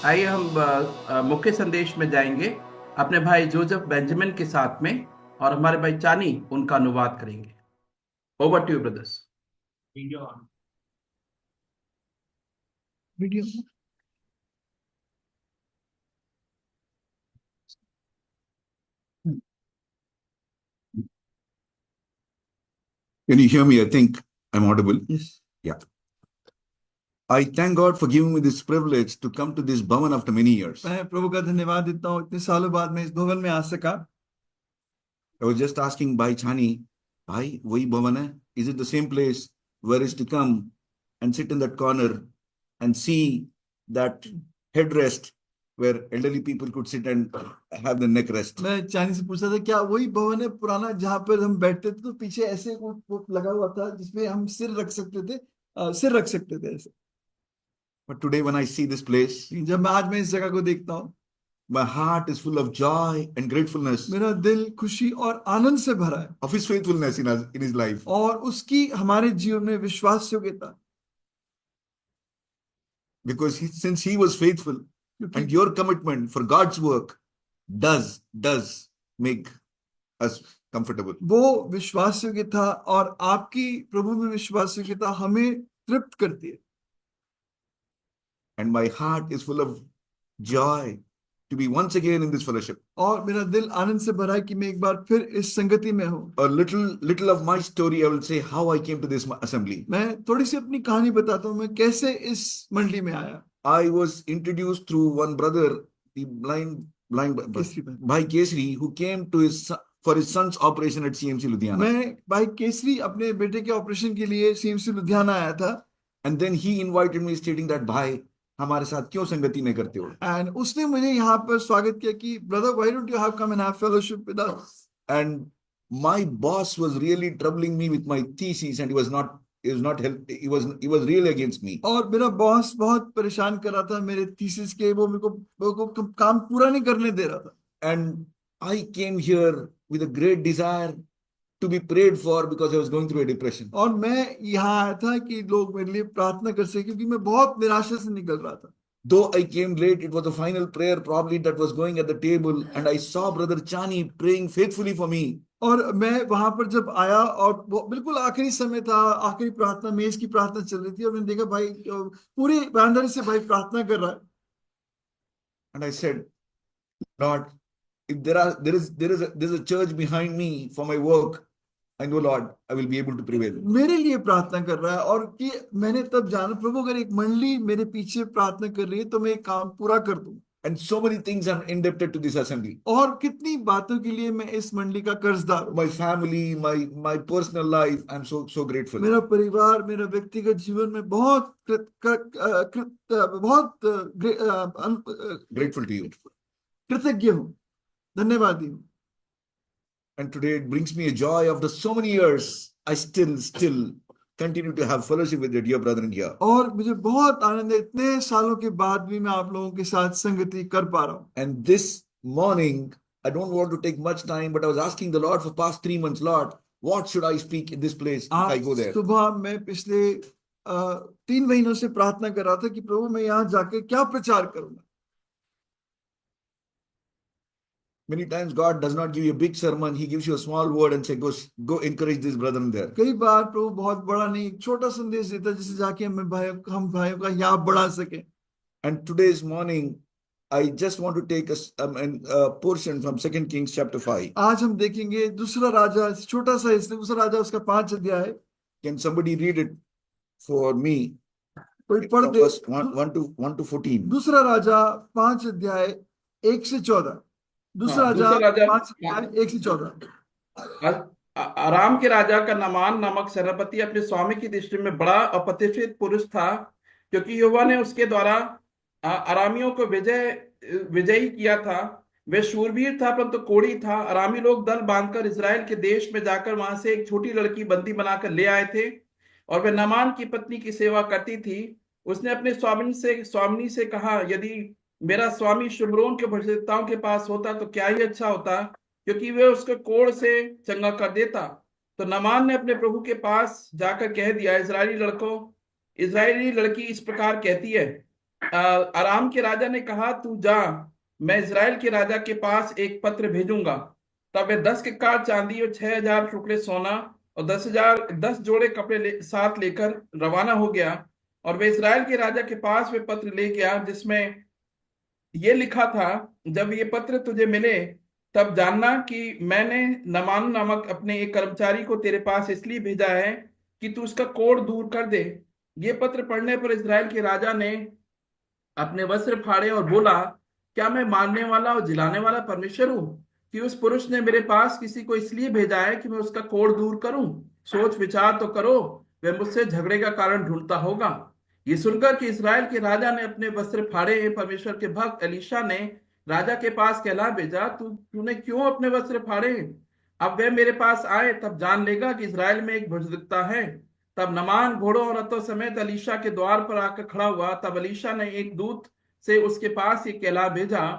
आइए हम मुख्य संदेश में जाएंगे अपने भाई जोसेफ बेंजामिन के साथ में, और हमारे भाई चानी उनका अनुवाद करेंगे। Over to you brothers. Video. Can you hear me? I think I'm audible. Yes. Yeah. I thank God for giving me this privilege to come to this Bhavan after many years. मैं प्रभु का धन्यवाद देता हूँ, इतने सालों बाद मैं इस भवन में आ सका। I was just asking Bhai Chani, Bhai, वही भवन है? Is it the same place where is to come and sit in that corner and see that headrest where elderly people could sit and have the neck rest? मैं चानी से पूछा था क्या वही भवन है पुराना जहाँ पर हम बैठते थे, तो पीछे ऐसे वो लगा हुआ था जिसमें हम सिर रख सकते थे ऐसे। But today when I see this place, जब मैं इस जगह को देखता हूँ, my heart is full of joy and gratefulness मेरा दिल खुशी और आनंद से भरा है, of his faithfulness in his life. और उसकी हमारे जीवन में विश्वास योग्यता। Because since he was faithful, and your commitment for God's work does make us comfortable. वो विश्वास योग्य था और आपकी प्रभु में विश्वास योग्यता हमें तृप्त करती है। And my heart is full of joy to be once again in this fellowship. और मेरा दिल आनंद से भरा है कि मैं एक बार फिर इस संगति में हूँ। A little of my story, I will say how I came to this assembly. मैं थोड़ी सी अपनी कहानी बताता हूँ, मैं कैसे इस मंडली में आया। I was introduced through one brother, the blind Bhai Kesri, who came to for his son's operation at CMC Ludhiana. मैं भाई केसरी अपने बेटे के ऑपरेशन के लिए CMC लुधियाना आया था। And then he invited me, stating that भाई हमारे साथ क्यों संगति नहीं करते हो? And उसने मुझे यहाँ पर स्वागत किया कि brother, why don't you have come and have fellowship with us? And my boss was really troubling me with my thesis, and he was really against me. और मेरा बॉस बहुत परेशान कर रहा था मेरे थीसिस के, वो मेरे को काम पूरा नहीं करने दे रहा था। And I came here with a great desire to be prayed for because I was going through a depression. और मैं यहाँ आया था कि लोग मेरे लिए प्रार्थना कर सके, क्योंकि मैं बहुत निराशा से निकल रहा था। Though I came late, it was the final prayer probably that was going at the table, and I saw Brother Chani praying faithfully for me. और मैं वहां पर जब आया और वो बिल्कुल आखिरी समय था, आखिरी प्रार्थना, मेज की प्रार्थना चल रही थी, और मैंने देखा भाई पूरी ईमानदारी से भाई प्रार्थना कर रहा है। And I said, Lord, if there's a church behind me for my work, I know, Lord, I will be able to prevail. मेरे लिए प्रार्थना कर रहा है, और कि मैंने तब जाना, प्रभु अगर एक मंडली मेरे पीछे प्रार्थना कर रही है तो मैं एक काम पूरा कर दूं। And so many things I'm indebted to this assembly. और कितनी बातों के लिए मैं इस मंडली का कर्जदार हूं। My family, my personal life, I'm so grateful. मेरा परिवार, मेरा व्यक्तिगत जीवन में बहुत Grateful to you. कृतज्ञ हूँ, धन्यवादी हूँ। And today it brings me a joy. After so many years, I still continue to have fellowship with your dear brethren here. और मुझे बहुत आनंद है, इतने सालों के बाद भी मैं आप लोगों के साथ संगति कर पा रहा हूँ। And this morning, I don't want to take much time, but I was asking the Lord for past 3 months, Lord, what should I speak in this place if I go there? सुबह मैं पिछले 3 महीनों से प्रार्थना कर रहा था कि प्रभु मैं यहाँ जाके क्या प्रचार करूंगा। Many times God does not give you a big sermon. He gives you a small word and says, go encourage this brethren there. कई बार प्रभु बहुत बड़ा नहीं, छोटा संदेश देता जिससे जाके हम भाइयों का यहाँ बढ़ा सके। And today's morning, I just want to take a portion from 2 Kings chapter 5. आज हम देखेंगे दूसरा राजा, छोटा सा हिस्सा, दूसरा राजा उसका 5 अध्याय। Can somebody read it for me? कोई पढ़ दे। 1 to 14. दूसरा राजा 5 अध्याय 1 से 14। दूसरा राजा 5 अध्याय 1 से 14। आराम के राजा का नामान नामक सेनापति अपने स्वामी की दृष्टि में बड़ा और प्रतिष्ठित पुरुष था, क्योंकि यहोवा ने उसके द्वारा आरामियों को विजयी किया था। वे शूरवीर था परंतु कोढ़ी था। आरामी लोग दल बांधकर इजराइल के देश में जाकर वहां से एक छोटी लड़की बंदी बनाकर ले आए थे, और वे नामान की पत्नी की सेवा करती थी। उसने अपने स्वामिनी से कहा, यदि मेरा स्वामी शुमरोन के भविष्यवक्ताओं के पास होता तो क्या ही अच्छा होता, क्योंकि वे उसके कोढ़ से चंगा कर देता। तो नामान ने अपने प्रभु के पास जाकर कह दिया, इजरायली लड़की इस प्रकार कहती है, अराम के राजा ने कहा, तू जा, मैं इजराइल के राजा के पास एक पत्र भेजूंगा। तब वे 10 किक्कार चांदी और 6,000 टुकड़े सोना और 10 जोड़े कपड़े साथ लेकर रवाना हो गया। और वे इजराइल के राजा के पास वे पत्र ले गया, जिसमें ये लिखा था, जब ये पत्र तुझे मिले तब जानना कि मैंने नमान नामक अपने एक कर्मचारी को तेरे पास इसलिए भेजा है कि तू उसका कोढ़ दूर कर दे। ये पत्र पढ़ने पर इजराइल के राजा ने अपने वस्त्र फाड़े और बोला, क्या मैं मारने वाला और जिलाने वाला परमेश्वर हूं कि उस पुरुष ने मेरे पास किसी को इसलिए भेजा है कि मैं उसका कोढ़ दूर करूं? सोच विचार तो करो, वह मुझसे झगड़े का कारण ढूंढता होगा। ये सुनकर कि इस्राएल के राजा ने अपने वस्त्र फाड़े हैं, परमेश्वर के भक्त एलीशा ने राजा के पास कहला भेजा, तूने क्यों अपने वस्त्र फाड़े हैं? अब वह मेरे पास आए, तब जान लेगा कि इस्राएल में एक भुजदिकता है। तब नमान घोड़ों और रथों समेत अलीशा के द्वार पर आकर खड़ा हुआ। तब अलीशा ने एक दूत से उसके पास ये कहला भेजा,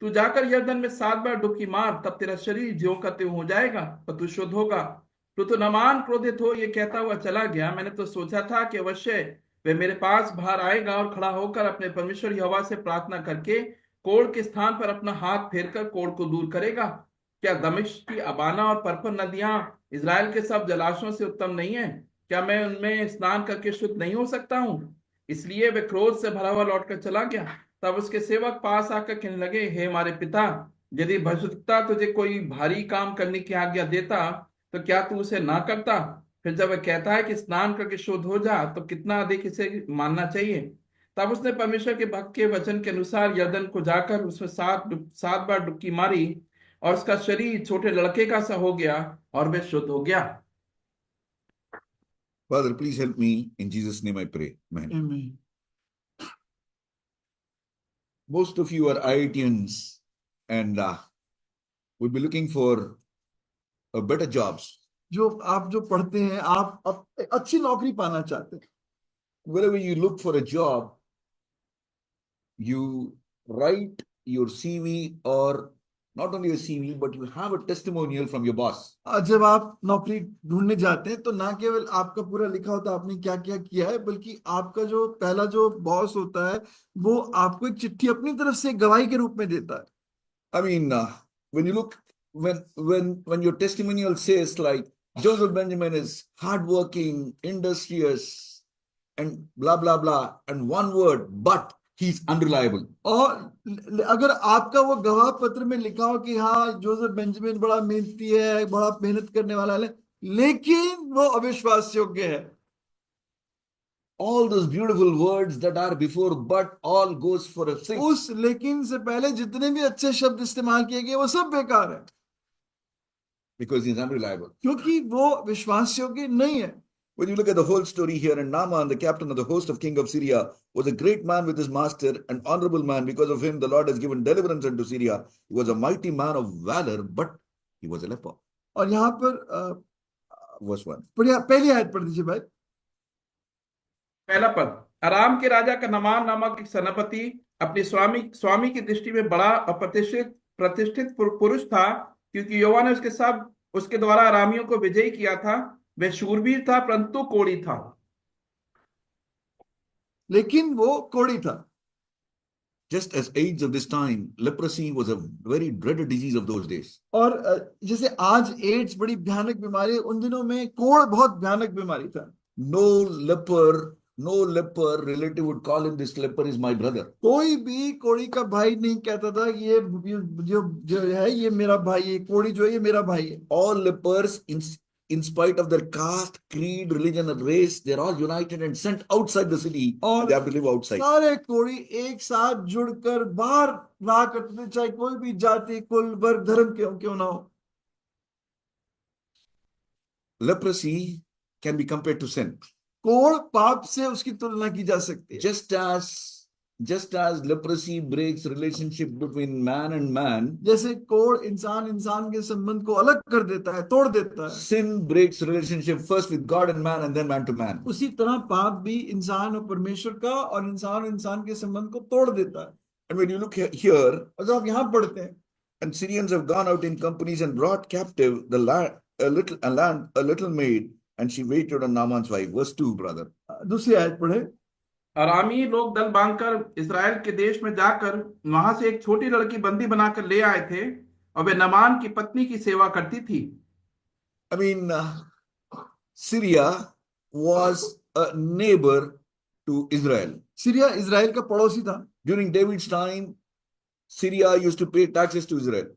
तू जाकर यरदन में 7 बार डुबकी मार, तब तेरा शरीर ज्यों का त्यों हो जाएगा और तू शुद्ध होगा। तो नमान क्रोधित हो ये कहता हुआ चला गया, मैंने तो सोचा था कि अवश्य वह मेरे पास बाहर आएगा और खड़ा होकर अपने परमेश्वर यहोवा से प्रार्थना करके कोढ़ के स्थान पर अपना हाथ फेरकर कोढ़ को दूर करेगा। क्या दमिश्क की अबाना और पर्पल नदियां इजराइल के सब जलाशयों से उत्तम नहीं है? क्या मैं उनमें स्नान करके शुद्ध नहीं हो सकता हूँ? इसलिए वे क्रोध से भरा हुआ लौटकर चला गया। तब उसके सेवक पास आकर कहने लगे, हे हमारे पिता, यदि भविष्यद्वक्ता तुझे कोई भारी काम करने की आज्ञा देता तो क्या तू उसे ना करता? फिर जब वह कहता है कि स्नान करके शुद्ध हो जा, तो कितना अधिक इसे मानना चाहिए। तब उसने परमेश्वर के भक्त के वचन के अनुसार यरदन को जाकर उसमें 7 बार डुबकी मारी और उसका शरीर छोटे लड़के का सा हो गया और वह शुद्ध हो गया। Father, please help me. In Jesus' name I pray. Amen. Amen. Most of you are IITians and would be looking for better jobs. आप जो पढ़ते हैं, आप अच्छी नौकरी पाना चाहते हैं। Wherever you look for a job, you write your CV, or not only a CV, but you have a testimonial from your boss. जब आप नौकरी ढूंढने जाते हैं तो ना केवल आपका पूरा लिखा होता है आपने क्या क्या किया है, बल्कि आपका जो पहला जो बॉस होता है वो आपको एक चिट्ठी अपनी तरफ से गवाही के रूप में देता है। I mean, when you look, when your testimonial says like Joseph Benjamin is hardworking, industrious, and blah blah blah, and one word, but he's unreliable. और अगर आपका वो गवाह पत्र में लिखा हो कि हाँ जोसेफ बेंजामिन बड़ा मेहनती है, बड़ा मेहनत करने वाला है, लेकिन वो अविश्वास योग्य है, All those beautiful words that are before but all goes for a six. उस लेकिन से पहले जितने भी अच्छे शब्द इस्तेमाल किए गए वो सब बेकार है, Because he's unreliable. क्योंकि वो विश्वास योग्य नहीं है। When you look at the whole story here, and Naaman, the captain of the host of king of Syria, was a great man with his master, an honorable man. Because of him, the Lord has given deliverance unto Syria. He was a mighty man of valor, but he was a leper. और यहाँ पर Verse 1. पहली आयत पढ़ दीजिए भाई। पहला पद, अराम के राजा का नमान नामक एक सेनापति अपने स्वामी की दृष्टि में बड़ा प्रतिष्ठित पुरुष था, क्योंकि यहोवा ने उसके द्वारा अरामियों को विजयी किया था। वह शूरवीर था, परंतु कोढ़ी था। लेकिन वो कोढ़ी था। Just as AIDS of this time, leprosy was a very dreaded disease of those days. और जैसे आज एड्स बड़ी भयानक बीमारी है, उन दिनों में कोढ़ बहुत भयानक बीमारी था। No leper relative would call him, this leper is my brother. कोई भी कोढ़ी का भाई नहीं कहता था ये जो है ये मेरा भाई है, कोढ़ी जो है ये मेरा भाई है। All lepers, in spite of their caste, creed, religion, and race, they're all united and sent outside the city. और they have to live outside. सारे कोढ़ी एक साथ जुड़कर बाहर रहा करते थे, चाहे कोई भी जाति, कुल, वर्ग, धर्म क्यों ना हो। Leprosy can be compared to sin. कोढ़ पाप से उसकी तुलना की जा सकती है। Just as leprosy breaks relationship between man and man, जैसे कोढ़ इंसान के संबंध को अलग कर देता है, तोड़ देता है, sin breaks relationship first with God and man and then man to man. उसी तरह पाप भी इंसान और परमेश्वर का और इंसान के संबंध को तोड़ देता है। And when you look here, और जब आप यहाँ पढ़ते हैं, and Syrians have gone out in companies and brought captive a little maid, and she waited on Naaman's wife. Verse 2, brother. दूसरी आयत पढ़े। अरामी लोग दल बांधकर इस्राएल के देश में जाकर वहां से एक छोटी लड़की बंदी बनाकर ले आए थे और वे नामान की पत्नी की सेवा करती थी। I mean, Syria was a neighbor to Israel. Syria Israel का पड़ोसी था। During David's time, Syria used to pay taxes to Israel.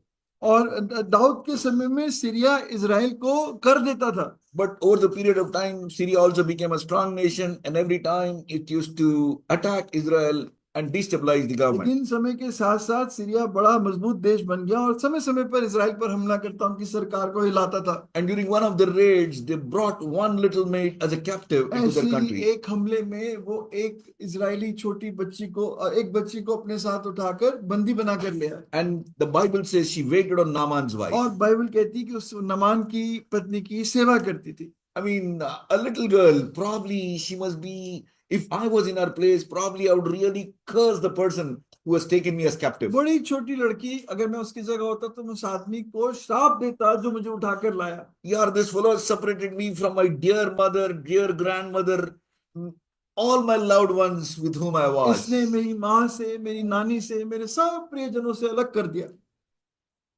और दाऊद के समय में सीरिया इजराइल को कर देता था। But over the period of time, Syria also became a strong nation, and every time it used to attack Israel and destabilize the government. लेकिन समय के साथ साथ सीरिया बड़ा मजबूत देश बन गया और समय समय पर इजराइल पर हमला करता, उनकी सरकार को हिलाता था। And during one of the raids, they brought one little maid as a captive into their ऐसी country. एक हमले में वो एक इजरायली छोटी बच्ची को, एक बच्ची को अपने साथ उठाकर बंदी बनाकर ले आए। And the Bible says she waited on Naaman's wife. और बाइबल कहती कि उस नमान की पत्नी की सेवा करती थी। I mean, a little girl, probably she must be, if I was in her place, probably I would really curse the person who has taken me as captive. बड़ी छोटी लड़की, अगर मैं उसकी जगह होता तो मैं उस आदमी को श्राप देता जो मुझे उठाकर लाया। Yeah, this fellow has separated me from my dear mother, dear grandmother, all my loved ones with whom I was. इसने मेरी माँ से, मेरी नानी से, मेरे सब प्रियजनों से अलग कर दिया।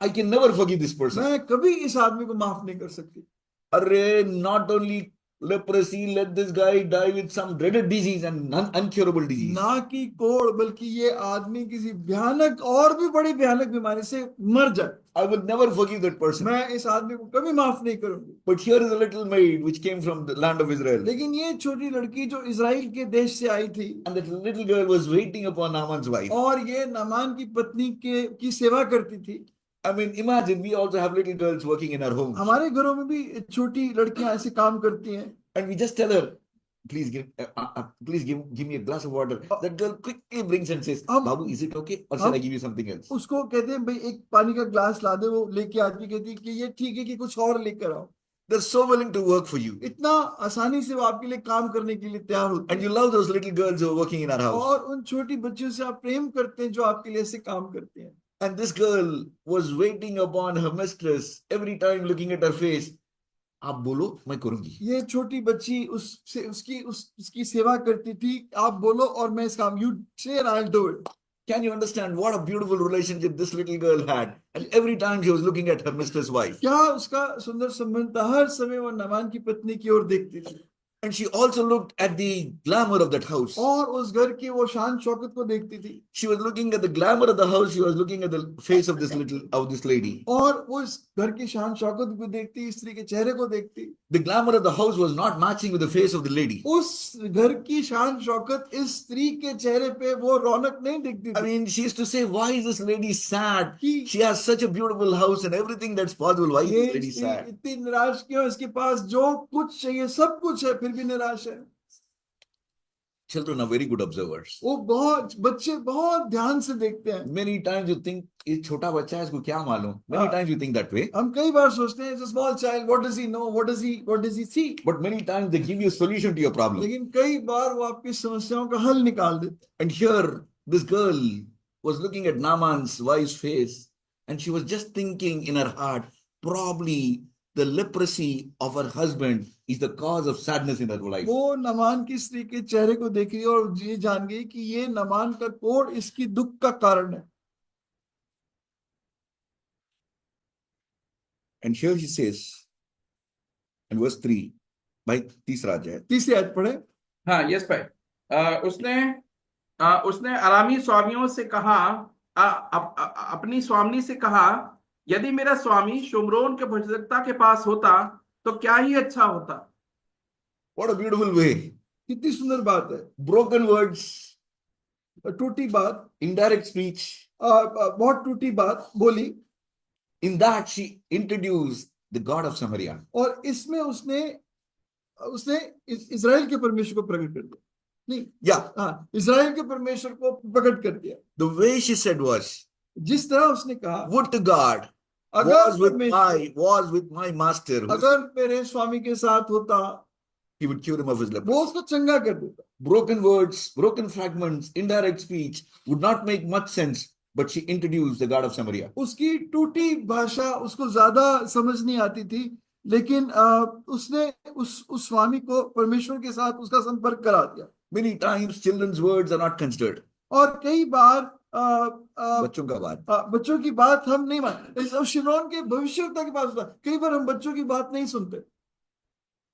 I can never forgive this person. मैं कभी इस आदमी को माफ नहीं कर सकती। Array, not only leprosy, let this guy die with some dreaded disease and uncurable disease. ना कि कोढ़, बल्कि ये आदमी किसी भयानक और भी बड़ी भयानक बीमारी से मर जाए। I will never forgive that person. मैं इस आदमी को कभी माफ नहीं करूंगी। But here is a little maid which came from the land of Israel. लेकिन ये छोटी लड़की जो इजराइल के देश से आई थी, And that little girl was waiting upon Naaman's wife. और ये नामान की पत्नी की सेवा करती थी। I mean, imagine we also have little girls working in our homes. हमारे घरों में भी छोटी लड़कियां ऐसे काम करती हैं। And we just tell her, please give me a glass of water. That girl quickly brings and says, Babu, is it okay? Or shall I give you something else? उसको कहते हैं भाई एक पानी का ग्लास ला दे, वो लेके आती कहती है कि ये ठीक है कि कुछ और लेकर आओ। They're so willing to work for you. इतना आसानी से वो आपके लिए काम करने के लिए तैयार होते And हैं। you love those little girls who are working in our house. और उन छोटी बच्चियों से आप प्रेम करते हैं जो आपके लिए ऐसे काम करते हैं। And this girl was waiting upon her mistress every time looking at her face. आप बोलो मैं करूंगी। ये छोटी बच्ची उसकी सेवा करती थी, आप बोलो और मैं इस काम, you say and I'll do it. Can you understand what a beautiful relationship this little girl had? And every time she was looking at her mistress' wife. क्या उसका सुंदर संबंध था, हर समय वो नामान की पत्नी की ओर देखती थी। And she also looked at the glamour of that house. और उस घर की वो शान शौकत को देखती थी। She was looking at the glamour of the house. She was looking at the face of this lady. और वो इस घर की शान शौकत को देखती, स्त्री के चेहरे को देखती। The glamour of the house was not matching with the face of the lady. उस घर की शान शौकत इस स्त्री के चेहरे पे वो रौनक नहीं दिखती I थी। mean, she used to say, why is this lady sad? कि She has such a beautiful house and everything that's possible. Why is ये this lady स्त्री sad? इतनी निराश क्यों, इसके पास जो कुछ चाहिए सब कुछ है फिर भी निराश है। Children are very good observers. वो बच्चे बहुत ध्यान से देखते हैं। Many times you think, ये छोटा बच्चा है, इसको क्या मालूम? Many times you think that way. हम कई बार सोचते हैं, it's a small child, what does he know, what does he see? But many times they give you a solution to your problem. लेकिन कई बार वो आपकी समस्याओं का हल निकाल देते हैं। And here, this girl was looking at Naaman's wife's face, and she was just thinking in her heart, probably the leprosy of her husband is the cause of sadness in her life. वो Naaman की स्त्री के चेहरे को देख रही और ये जान गई कि ये नामान का कोढ़ इसकी दुख का कारण है। And here she says, in verse 3, भाई तीसरा अध्याय, तीसरी आयत पढ़े। हाँ, यस भाई। उसने अरामी स्वामियों से कहा, अपनी स्वामिनी से कहा, यदि मेरा स्वामी शुम्रोन के भुजबक्ता के पास होता तो क्या ही अच्छा होता। what a beautiful way. कितनी सुंदर बात है। Broken words, टूटी बात, indirect speech. बहुत टूटी बात बोली। In that she introduced the God of Samaria. और इसमें उसने इजराइल के परमेश्वर को प्रकट कर दिया। नहीं, Yeah, हाँ, इजराइल के परमेश्वर को प्रकट कर दिया। the way she said was, जिस तरह उसने कहा, would to God was with my master, अगर मेरे स्वामी के साथ होता he would cure him of his वो leprosy. उसको चंगा कर देता। Broken words, broken fragments, indirect speech would not make much sense, but she introduced the God of Samaria. उसकी टूटी भाषा उसको ज्यादा समझ नहीं आती थी, लेकिन उसने उस स्वामी को परमेश्वर के साथ उसका संपर्क करा दिया। Many times children's words are not considered. और कई बार बच्चों का बात. बच्चों की बात हम नहीं मानते। शिमरोन के भविष्यवक्ता की बात होता है, कई बार हम बच्चों की बात नहीं सुनते।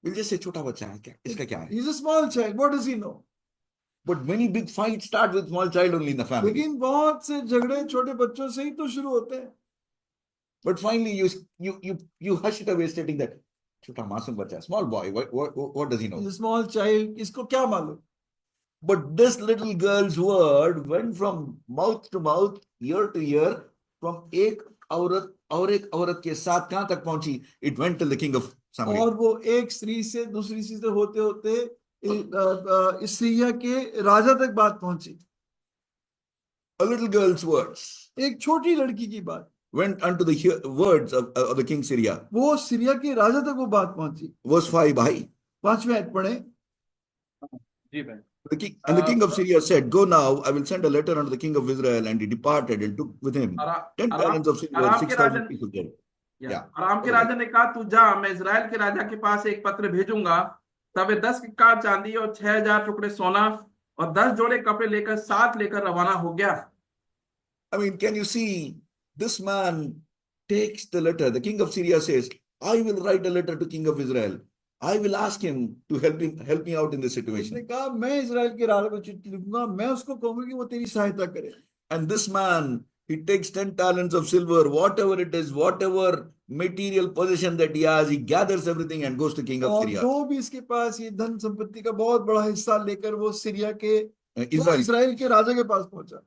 We'll just say छोटा बच्चा है क्या, इसका क्या है? He's a small child, what does he know? But many big fights start with small child only in the family. लेकिन बहुत से झगड़े छोटे बच्चों से ही तो शुरू होते हैं। But finally you hush it away stating that छोटा मासूम बच्चा, small boy, what does he know? He's a small child, इसको क्या मालूम? But this little girl's word went from mouth to mouth, ear to ear, from एक औरत और एक औरत के साथ कहां तक पहुंची? It went till the king of Samaria. और वो एक स्त्री से दूसरी स्त्री से होते होते इस सीरिया के राजा तक बात पहुंची। A little girl's words एक छोटी लड़की की बात went unto the words of the king Syria. वो सीरिया के राजा तक वो बात पहुंची। Verse 5, भाई. 5वें आयत पढ़े। जी भाई। And the king of Syria said, Go now, I will send a letter unto the king of Israel. And he departed and took with him 10 talents of silver, अराम के 6,000 राजा pieces of gold. Yeah. अराम के राजा ने कहा, तू जा, मैं Israel के राजा के पास एक पत्र भेजूंगा। तब वे 10 किक्कार चांदी और 6,000 टुकड़े सोना और 10 जोड़े कपड़े लेकर 7 लेकर रवाना हो गया। I mean, can you see, this man takes the letter. The king of Syria says, I will write a letter to king of Israel. I will ask him to help me out in this उसने situation. कहा मैं Israel के राजा को चिट्ठी लिखूंगा, मैं उसको कहूंगा कि वो तेरी सहायता करे। And this man, he takes 10 talents of silver, whatever it is, whatever material possession that he has, he gathers everything and goes to king of और Syria. जो भी इसके पास ये धन संपत्ति का बहुत बड़ा हिस्सा लेकर वो सीरिया के Israel. इजराइल के राजा के पास पहुंचा।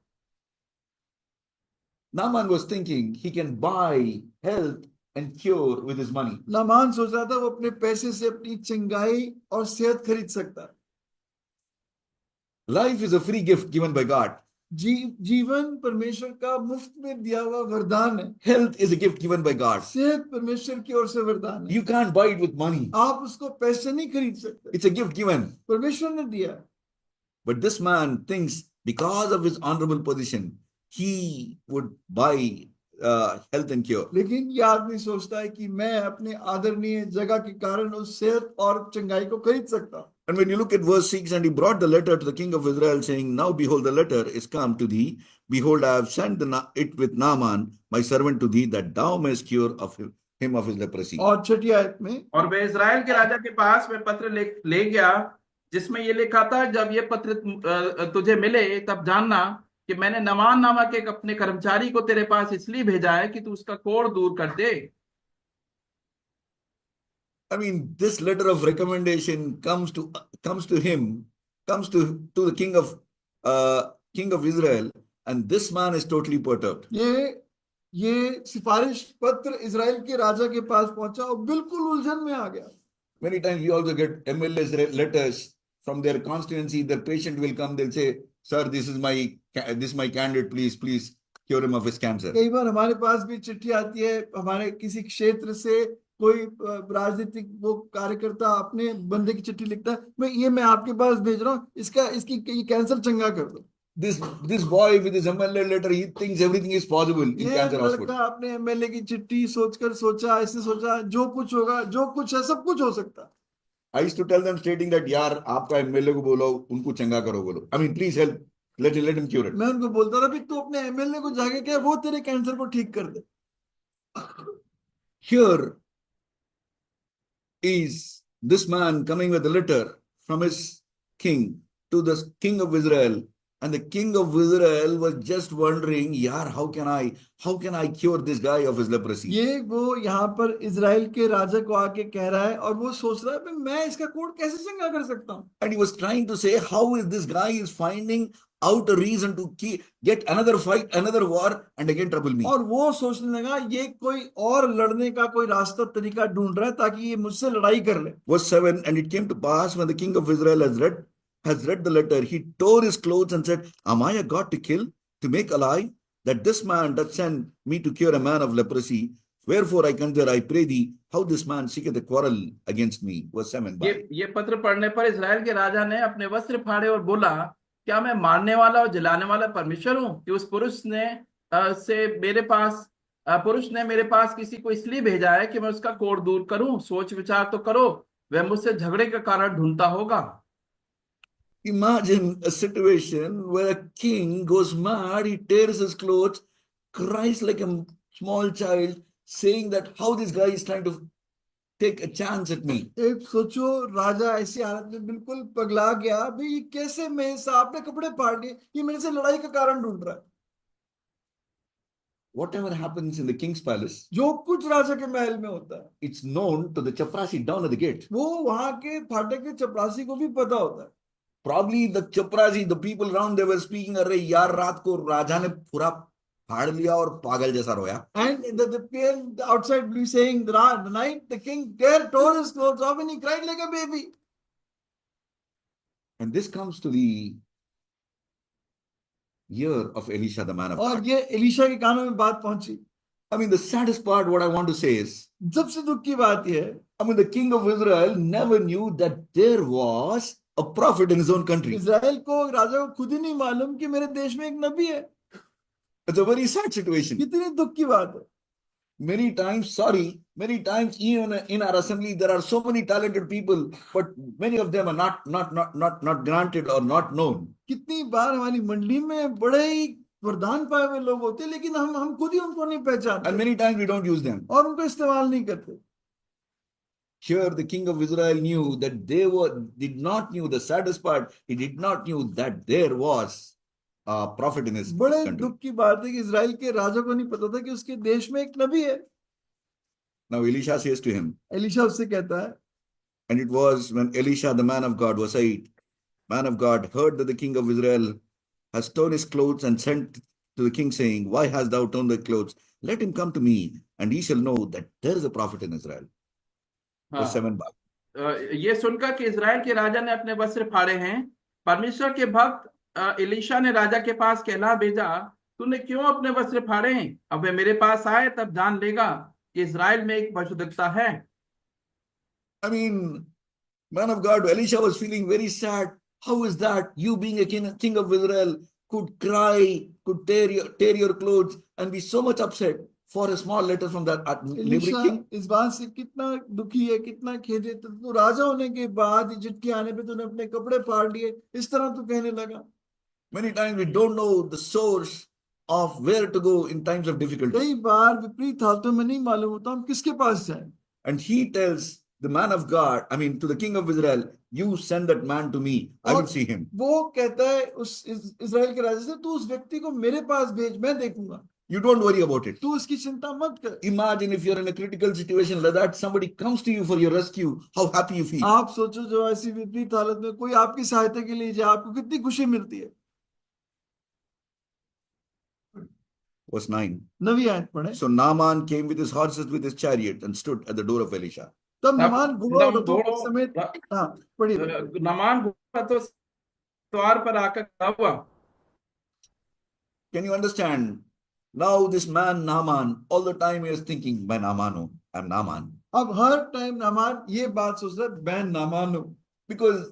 Naaman was thinking he can buy health and cure with his money. Naaman सोच रहा था वो अपने पैसे से अपनी चंगाई और सेहत खरीद सकता है। Life is a free gift given by God. जीवन परमेश्वर का मुफ्त में दिया हुआ वरदान है। Health is a gift given by God. सेहत परमेश्वर की ओर से वरदान है। You can't buy it with money. आप उसको पैसे नहीं खरीद सकते, It's a gift given. परमेश्वर ने दिया। But this man thinks because of his honorable position, he would buy health and cure. लेकिन ये आदमी सोचता है कि मैं अपने आदरणीय जगह के कारण उस सेहत और चंगाई को खरीद सकता हूं। And when you look at verse 6, and he brought the letter to the king of Israel, saying, Now behold, the letter is come to thee. Behold, I have sent it with Naaman, my servant, to thee, that thou mayest cure of him of his leprosy. और 6ठी आयत में, और वे Israel के राजा के पास वे पत्र ले गया, जिसमें ये लिखा था, जब ये पत्र तुझे मिले तब जानना कि मैंने नमान नामक एक अपने कर्मचारी को तेरे पास इसलिए भेजा है कि तू उसका कोढ़ दूर कर दे। I mean, this letter of recommendation comes to him, comes to the king of Israel, and this man is totally perturbed. ये सिफारिश पत्र इजराइल के राजा के पास पहुंचा और बिल्कुल उलझन में आ गया। Many times we also get MLA's letters from their constituency. The patient will come, they'll say, Sir, this is my candidate, please cure him of his cancer. कई बार हमारे पास भी चिट्ठी आती है, हमारे किसी क्षेत्र से कोई राजनीतिक वो कार्यकर्ता अपने बंदे की चिट्ठी लिखता है, मैं आपके पास भेज रहा हूँ, इसकी कैंसर चंगा कर दो। This boy with his MLA letter, he thinks everything is possible in cancer hospital. अपने एमएलए की चिट्ठी सोचा ऐसे सोचा, जो कुछ होगा, जो कुछ है, सब कुछ हो सकता है। I used to tell them stating that, यार आपका एमएलए को बोलो, उनको चंगा करो बोलो. I mean, please help, let him cure it. मैं उनको बोलता था भी तू अपने एमएलए को जाके क्या, वो तेरे कैंसर को ठीक कर दे। Here is this man coming with a letter from his king to the king of Israel. And the king of Israel was just wondering, yaar, how can I cure this guy of his leprosy? ये वो यहाँ पर Israel के राजा को आके कह रहा है और वो सोच रहा है मैं इसका कोढ़ कैसे चंगा कर सकता हूँ। And he was trying to say, how is this guy is finding out a reason to get another fight, another war, and again trouble me. और वो सोचने लगा ये कोई और लड़ने का कोई रास्ता तरीका ढूंढ रहा है ताकि ये मुझसे लड़ाई कर ले। Verse 7, and it came to pass when the king of Israel has read the letter, he tore his clothes and said, Am I a God to kill, to make alive, that this man doth send me to cure a man of leprosy? Wherefore I conjure, I pray thee, how this man seeketh a quarrel against me. Verse 7. ये पत्र पढ़ने पर Israel के राजा ने अपने वस्त्र फाड़े और बोला, क्या मैं मारने वाला और जलाने वाला परमेश्वर हूँ कि उस पुरुष ने मेरे पास किसी को इसलिए भेजा है कि मैं उसका कोढ़ दूर करूं? सोच विचार तो करो, वह मुझसे झगड़े का कारण ढूंढता होगा। Imagine a situation where a king goes mad, he tears his clothes, cries like a small child, saying that how this guy is trying to take a chance at me. एक सोचो, राजा ऐसी हालत में बिल्कुल पगला गया, भाई ये कैसे मेरे साहब ने कपड़े फाड़ दिए, ये मेरे से लड़ाई का कारण ढूंढ रहा है। Whatever happens in the king's palace, जो कुछ राजा के महल में होता है, it's known to the chaprasi down at the gate. वो वहां के फाटक के चपरासी को भी पता होता है। Probably the chaprasi, the people around, they were speaking, अरे यार रात को राजा ने पूरा फाड़ लिया और पागल जैसा रोया. And the people outside will be saying, the night the king tore his clothes off and he cried like a baby. And this comes to the ear of Elisha, the man of और God. ये Elisha के कानों में बात पहुंची। I mean, the saddest part, what I want to say is, सबसे दुख की बात यह है, I mean, the king of Israel never knew that there was a prophet in his own country. Israel को, राजा को खुद ही नहीं मालूम कि मेरे देश में एक नबी है। It's a very sad situation. कितनी दुख की बात है। Many times even in our assembly, there are so many talented people, but many of them are not granted or not known. कितनी बार हमारी मंडली में बड़े ही वरदान पाए हुए लोग होते हैं, लेकिन हम खुद ही उनको नहीं And पहचानते many times we don't use them. और उनको इस्तेमाल नहीं करते। Here, the king of Israel knew that did not knew the saddest part. He did not knew that there was a prophet in his बड़े country. दुख की बात है कि इजराइल के राजा को नहीं पता था कि उसके देश में एक नबी है। Now Elisha says to him, Elisha उससे कहता है, and it was when Elisha, the man of God, was said, man of God, heard that the king of Israel has torn his clothes and sent to the king, saying, why hast thou torn thy clothes? Let him come to me, and he shall know that there is a prophet in Israel. Verse 7 back. ये सुनकर कि Israel के राजा ने अपने वस्त्र फाड़े हैं, परमेश्वर के भक्त एलीशा ने राजा के पास कहला भेजा, तूने क्यों अपने वस्त्र फाड़े हैं? अब वे मेरे पास आए तब जान लेगा कि इजराइल में एक भविष्यद्वक्ता है। I mean, man of God, Elisha was feeling very sad. How is that? You being a king of Israel could cry, could tear your clothes and be so much upset for a small letter from that neighboring Elisha king. इस बात से कितना दुखी है, कितना खेदित है। तो राजा होने के बाद चिट्ठी आने पे तूने अपने कपड़े फाड़ लिए, इस तरह तू कहने लगा। Many times we don't know the source of where to go in times of difficulty. कई बार विपरीत हालतों में नहीं मालूम होता हम किसके पास जाएं। And he tells the man of God, I mean to the king of Israel, you send that man to me, I will see him. वो कहता है उस इजराइल के राजा से, तू उस व्यक्ति को मेरे पास भेज, मैं देखूंगा। You don't worry about it. तू उसकी चिंता मत कर। Imagine if you're in a critical situation like that, somebody comes to you for your rescue, how happy you feel. आप सोचो, जो ऐसी विपरीत हालत में कोई आपकी सहायता के लिए जाए, आपको कितनी खुशी मिलती है। Verse 9. 9वीं आयत पढ़े। So Naaman came with his horses, with his chariot, and stood at the door of Elisha. तब नामान घोड़ों और रथों घोड़ों समेत, हाँ पढ़िए। नामान तो द्वार पर आकर खड़ा हुआ। Can you understand? Now this man Naaman, all the time he is thinking, मैं नामान हूं, I'm Naaman. अब हर टाइम नामान ये बात सोच रहा है, मैं नामान हूं। Because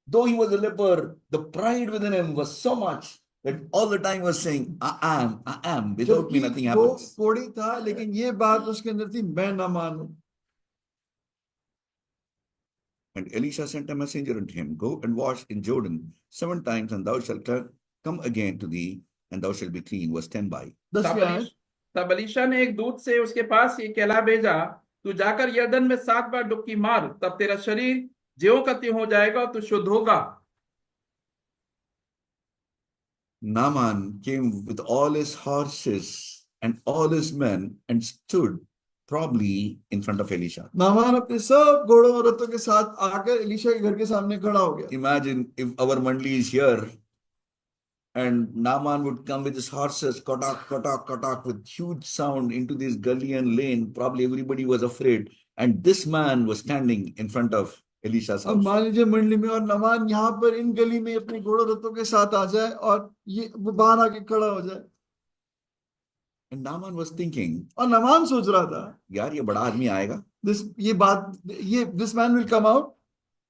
though he was a leper, the pride within him was so much that all the time he was saying, I am, without me nothing वो happens. कोढ़ी था, लेकिन ये बात उसके अंदर थी, मैं नामान हूं। And Elisha sent a messenger unto him, go and wash in Jordan 7 times, and thou shalt come again to thee, and thou shalt be clean. Verse 10 by. 10वीं आयत। तब एलीशा ने एक दूत से उसके पास ये कहला भेजा, तू जाकर यरदन में 7 बार डुबकी मार, तब तेरा शरीर ज्यों का त्यों हो जाएगा और तू शुद्ध होगा। Naaman came with all his horses and all his men and stood probably in front of Elisha. Naaman अपने सब घोड़ों और रथों के साथ आकर एलीशा के घर के सामने खड़ा हो गया। Imagine if our mandli is here and Naaman would come with his horses, katak, katak, katak, with huge sound into this gully and lane. Probably everybody was afraid. And this man was standing in front of Elisha's अब house. मान लीजिए मंडली में और Naaman यहाँ पर इन गली में अपने घोड़ों रथों के साथ आ जाए और ये वो बाहर आके खड़ा हो जाए। And Naaman was thinking, और नामान सोच रहा था, यार ये बड़ा आदमी आएगा. this man will come out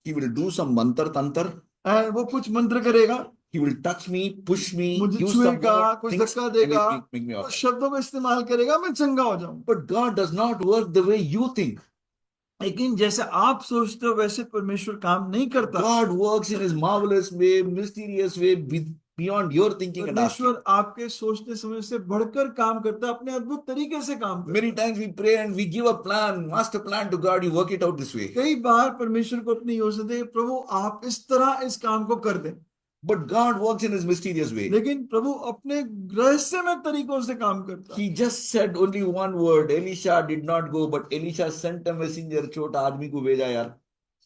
He will do some mantar tantar. and वो कुछ मंत्र करेगा, He will touch me, push me, मुझे use some छुएगा, more कुछ things, धक्का and देगा, make me कुछ off. शब्दों का इस्तेमाल करेगा, मैं चंगा हो जाऊं। But God does not work the way you think. लेकिन जैसे आप सोचते हो वैसे परमेश्वर काम नहीं करता। God works in his marvelous way, mysterious way, beyond your thinking and asking. परमेश्वर आपके सोचने समझ से बढ़कर काम करता है, अपने अद्भुत तरीके से काम करता Many times we pray and we give a plan, master plan to God, you work it out this way. है। कई बार परमेश्वर को अपनी योजना दे, प्रभु आप इस तरह इस काम को कर दें, But God works in his mysterious way. लेकिन प्रभु अपने रहस्यमय तरीकों से काम करता है। He just said only one word. Elisha did not go, but Elisha sent a messenger. छोटा आदमी को भेजा यार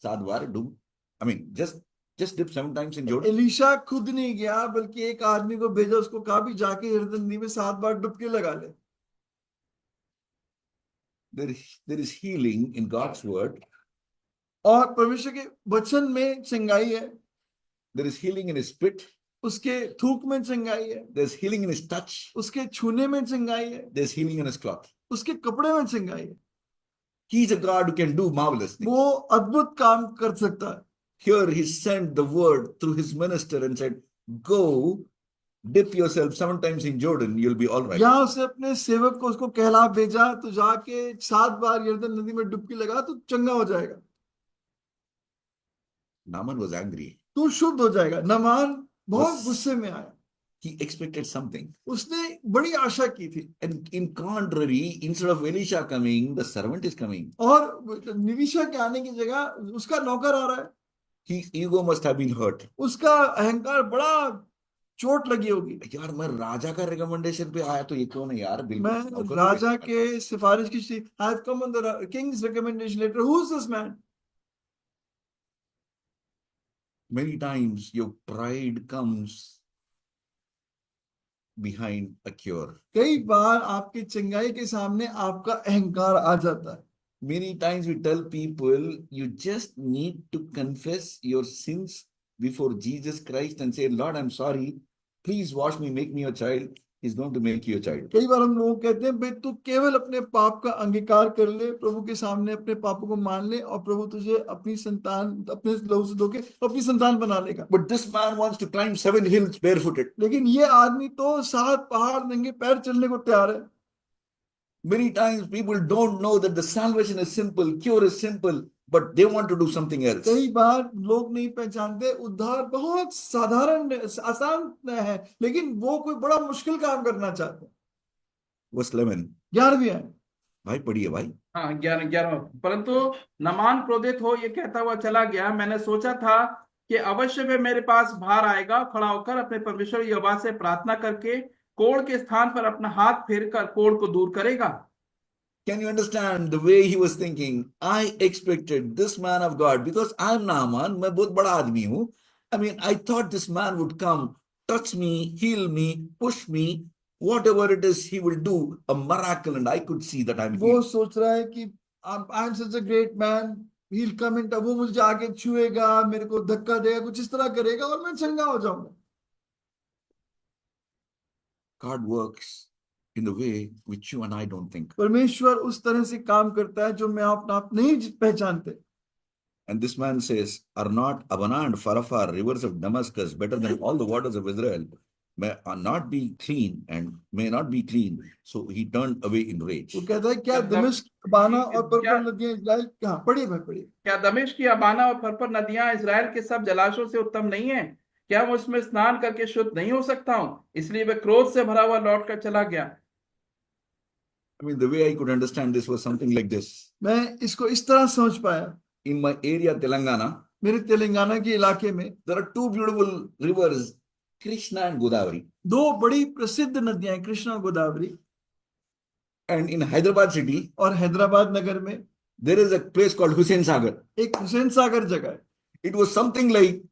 7 बार डूब. I mean, just dip 7 times in Jordan. Elisha खुद नहीं गया, बल्कि एक आदमी को भेजा, उसको कहा भी जाके यरदन नदी में 7 बार डुबकी लगा ले। There is healing in God's word. और परमेश्वर के वचन में चंगाई है, There is healing in his spit. उसके थूक में चंगाई है, There's healing in his touch. उसके छूने में चंगाई है, There's healing in his cloth. उसके कपड़े में चंगाई है। He's a God who can do marvelous things. वो अद्भुत काम कर सकता है। Here he sent the word through his minister and said, go dip yourself 7 times in Jordan, you'll be all right. यहाँ उसे अपने सेवक को उसको कहला भेजा, तो जाके 7 बार यरदन नदी में डुबकी लगा तो चंगा हो जाएगा, Naaman was angry. तू शुद्ध हो जाएगा। नामान बहुत गुस्से में आया, He expected something. उसने बड़ी आशा की थी। And in contrary, instead of Elisha coming, the servant is coming. और निविशा के आने की जगह उसका नौकर आ रहा है। His ego must have been hurt. उसका अहंकार बड़ा चोट लगी होगी। यार मैं राजा का रिकमेंडेशन पे आया तो ये कौन है यार? मैं बिल्कुल राजा के सिफारिश की, I have come on the king's recommendation letter. Who is this man? Many times your pride comes behind a cure. कई बार आपकी चंगाई के सामने आपका अहंकार आ जाता है। Many times we tell people you just need to confess your sins before Jesus Christ and say, Lord, I'm sorry. Please wash me, make me your child. He's going to make you a child. कई बार हम लोग कहते हैं, भाई तू केवल अपने पाप का अंगीकार कर ले, प्रभु के सामने अपने पापों को मान ले, और प्रभु तुझे अपनी संतान, अपने लहू से धोके अपनी संतान बना लेगा। But this man wants to climb 7 hills barefooted. लेकिन ये आदमी तो 7 पहाड़ नंगे पैर चलने को तैयार है। Many times people don't know that the salvation is simple, cure is simple, but they want to do something else. कई बार लोग नहीं पहचानते उद्धार बहुत साधारण आसान है, लेकिन वो कोई बड़ा मुश्किल काम करना चाहते हैं। Verse 11. 11वीं आयत। भाई पढ़िए भाई। हाँ 11 परंतु नामान क्रोधित हो ये कहता हुआ चला गया, मैंने सोचा था कि अवश्य वे मेरे पास बाहर आएगा, खड़ा होकर अपने परमेश्वर यहोवा से प्रार्थना करके कोढ़ के स्थान पर अपना हाथ फेर कर कोढ़ को दूर करेगा। Can you understand the way he was thinking? I expected this man of God, because I'm Naaman, मैं बहुत बड़ा आदमी हूँ. I mean, I thought this man would come, touch me, heal me, push me, whatever it is, he will do a miracle, and I could see that I'm वो healed. सोच रहा है कि I am such a great man, he will come in, वो मुझे आके छुएगा, मेरे को धक्का देगा, कुछ इस तरह करेगा और मैं चंगा हो जाऊंगा। God works in the way which you and I don't think. परमेश्वर उस तरह से काम करता है जो मैं अपना आप नहीं पहचानते। And this man says, are not Abana and Farafar, rivers of Damascus, better than all the waters of Israel? May not be clean and may not be clean. So he turned away in rage. वो कहता है क्या दमिश्क, अबाना और purple नदियां Israel, कहाँ पढ़िए भाई पढ़िए। क्या दमिश्क की अबाना और पर्पल नदियां इजराइल के सब जलाशयों से उत्तम नहीं है? क्या मैं उसमें स्नान करके शुद्ध नहीं हो सकता हूँ? इसलिए वह क्रोध से भरा हुआ लौट कर चला गया। I mean, the way I could understand this was something like this. मैं इसको इस तरह समझ पाया। In my area, Telangana, मेरे तेलंगाना के इलाके में there are 2 beautiful rivers, Krishna and Godavari. 2 बड़ी प्रसिद्ध नदियां हैं, कृष्णा और Godavari. And in Hyderabad city, और हैदराबाद नगर में there is a place called Hussain Sagar. एक हुसैन सागर जगह है। It was something like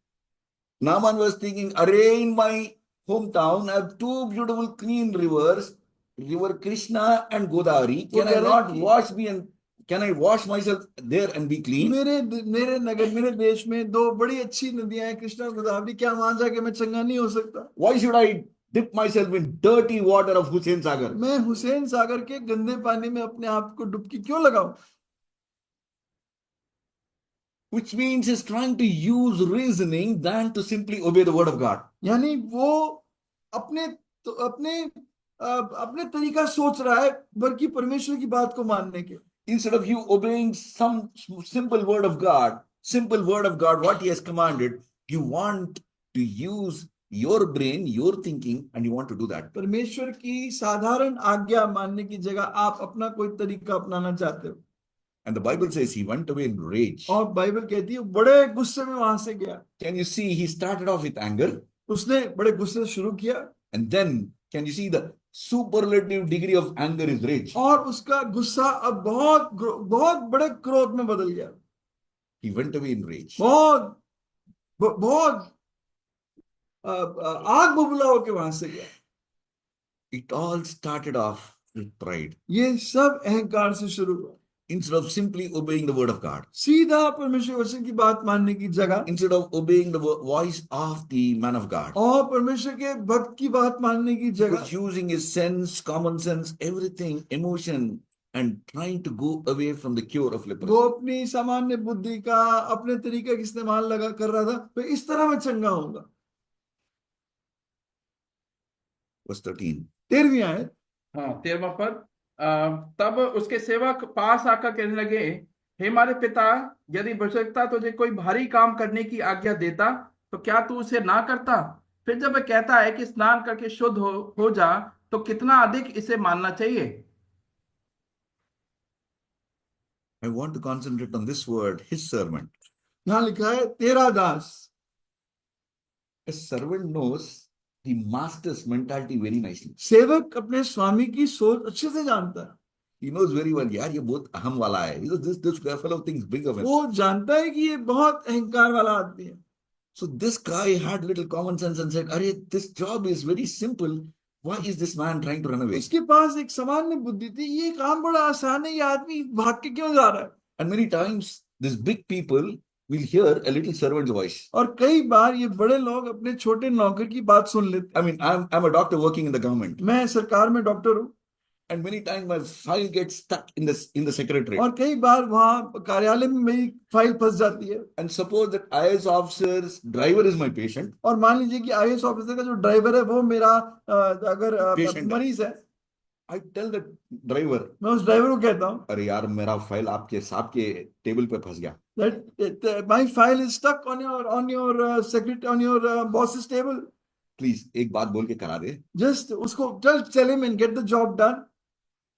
Naaman was thinking, array in my hometown, I have 2 beautiful clean rivers, river Krishna and Godavari. Can I not wash me and can I wash myself there and be clean? मेरे नगर, मेरे देश में 2 बड़ी अच्छी नदियां हैं, कृष्णा और गोदावरी, क्या वहां जाके मैं चंगा नहीं हो सकता? Why should I dip myself in dirty water of Hussain Sagar? मैं हुसैन सागर के गंदे पानी में अपने आप को डुबकी क्यों लगाऊं? Which means he's trying to use reasoning than to simply obey the word of God. यानी वो अपने अपने तरीका सोच रहा है, बल्कि परमेश्वर की बात को मानने के। Instead of you obeying some simple word of God, what He has commanded, you want to use your brain, your thinking, and you want to do that. परमेश्वर की साधारण आज्ञा मानने की जगह आप अपना कोई तरीका अपनाना चाहते हो। And the Bible says he went away in rage. और बाइबल कहती है बड़े गुस्से में वहां से गया। Can you see he started off with anger? उसने बड़े गुस्से से शुरू किया And then can you see the superlative degree of anger is rage? और उसका गुस्सा अब बहुत बड़े क्रोध में बदल गया। He went away in rage. बहुत आग बबूला होके वहां से गया। It all started off with pride. ये सब अहंकार से शुरू हुआ। Instead of simply obeying the word of God, सीधा परमेश्वर वचन की बात मानने की जगह instead of obeying the voice of the man of God, और परमेश्वर के भक्त की बात मानने की he जगह was using his sense, common sense, everything, emotion, and trying to go away from the cure of वो leprosy. अपनी सामान्य बुद्धि का अपने तरीके का इस्तेमाल लगा कर रहा था, तो इस तरह मैं चंगा होऊंगा। Verse 13. 13वीं आयत। हाँ, 13वां पद। तब उसके सेवक पास आकर कहने लगे, हे हमारे पिता, यदि बशर्ता तुझे कोई भारी काम करने की आज्ञा देता तो क्या तू उसे ना करता? फिर जब वह कहता है कि स्नान करके शुद्ध हो जा, तो कितना अधिक इसे मानना चाहिए। I want to concentrate on this word, his servant. यहाँ लिखा है तेरा दास। A servant knows the master's mentality very nicely. सेवक अपने स्वामी की सोच अच्छे से जानता है। He knows very well, यार ये बहुत अहम वाला है. This fellow thinks big of it. वो जानता है कि ये बहुत अहंकार वाला आदमी है। So this guy had little common sense and said, "Arey, this job is very simple. Why is this man trying to run away?" उसके पास एक सामान्य बुद्धि थी, ये काम बड़ा आसान है, ये आदमी भाग के क्यों जा रहा है। And many times these big people will hear a little servant's voice. और कई बार ये बड़े लोग अपने छोटे नौकर की बात सुन लेते I mean, I'm a doctor working in the government, हैं। मैं सरकार में डॉक्टर हूँ and many times my file gets stuck in the secretariat. और कई बार वहां कार्यालय में मेरी फाइल फंस जाती है। And suppose that IAS officer's driver is my patient. और मान लीजिए कि आईएएस ऑफिसर का जो ड्राइवर है वो मेरा अगर Patient है। मरीज है, I tell the driver, मैं उस ड्राइवर को कहता हूँ अरे यार मेरा फाइल आपके साहब के टेबल पे फंस गया. that my file is stuck on your secretary on your boss's table. Please एक बात बोल के करा दे. Just उसको tell him and get the job done.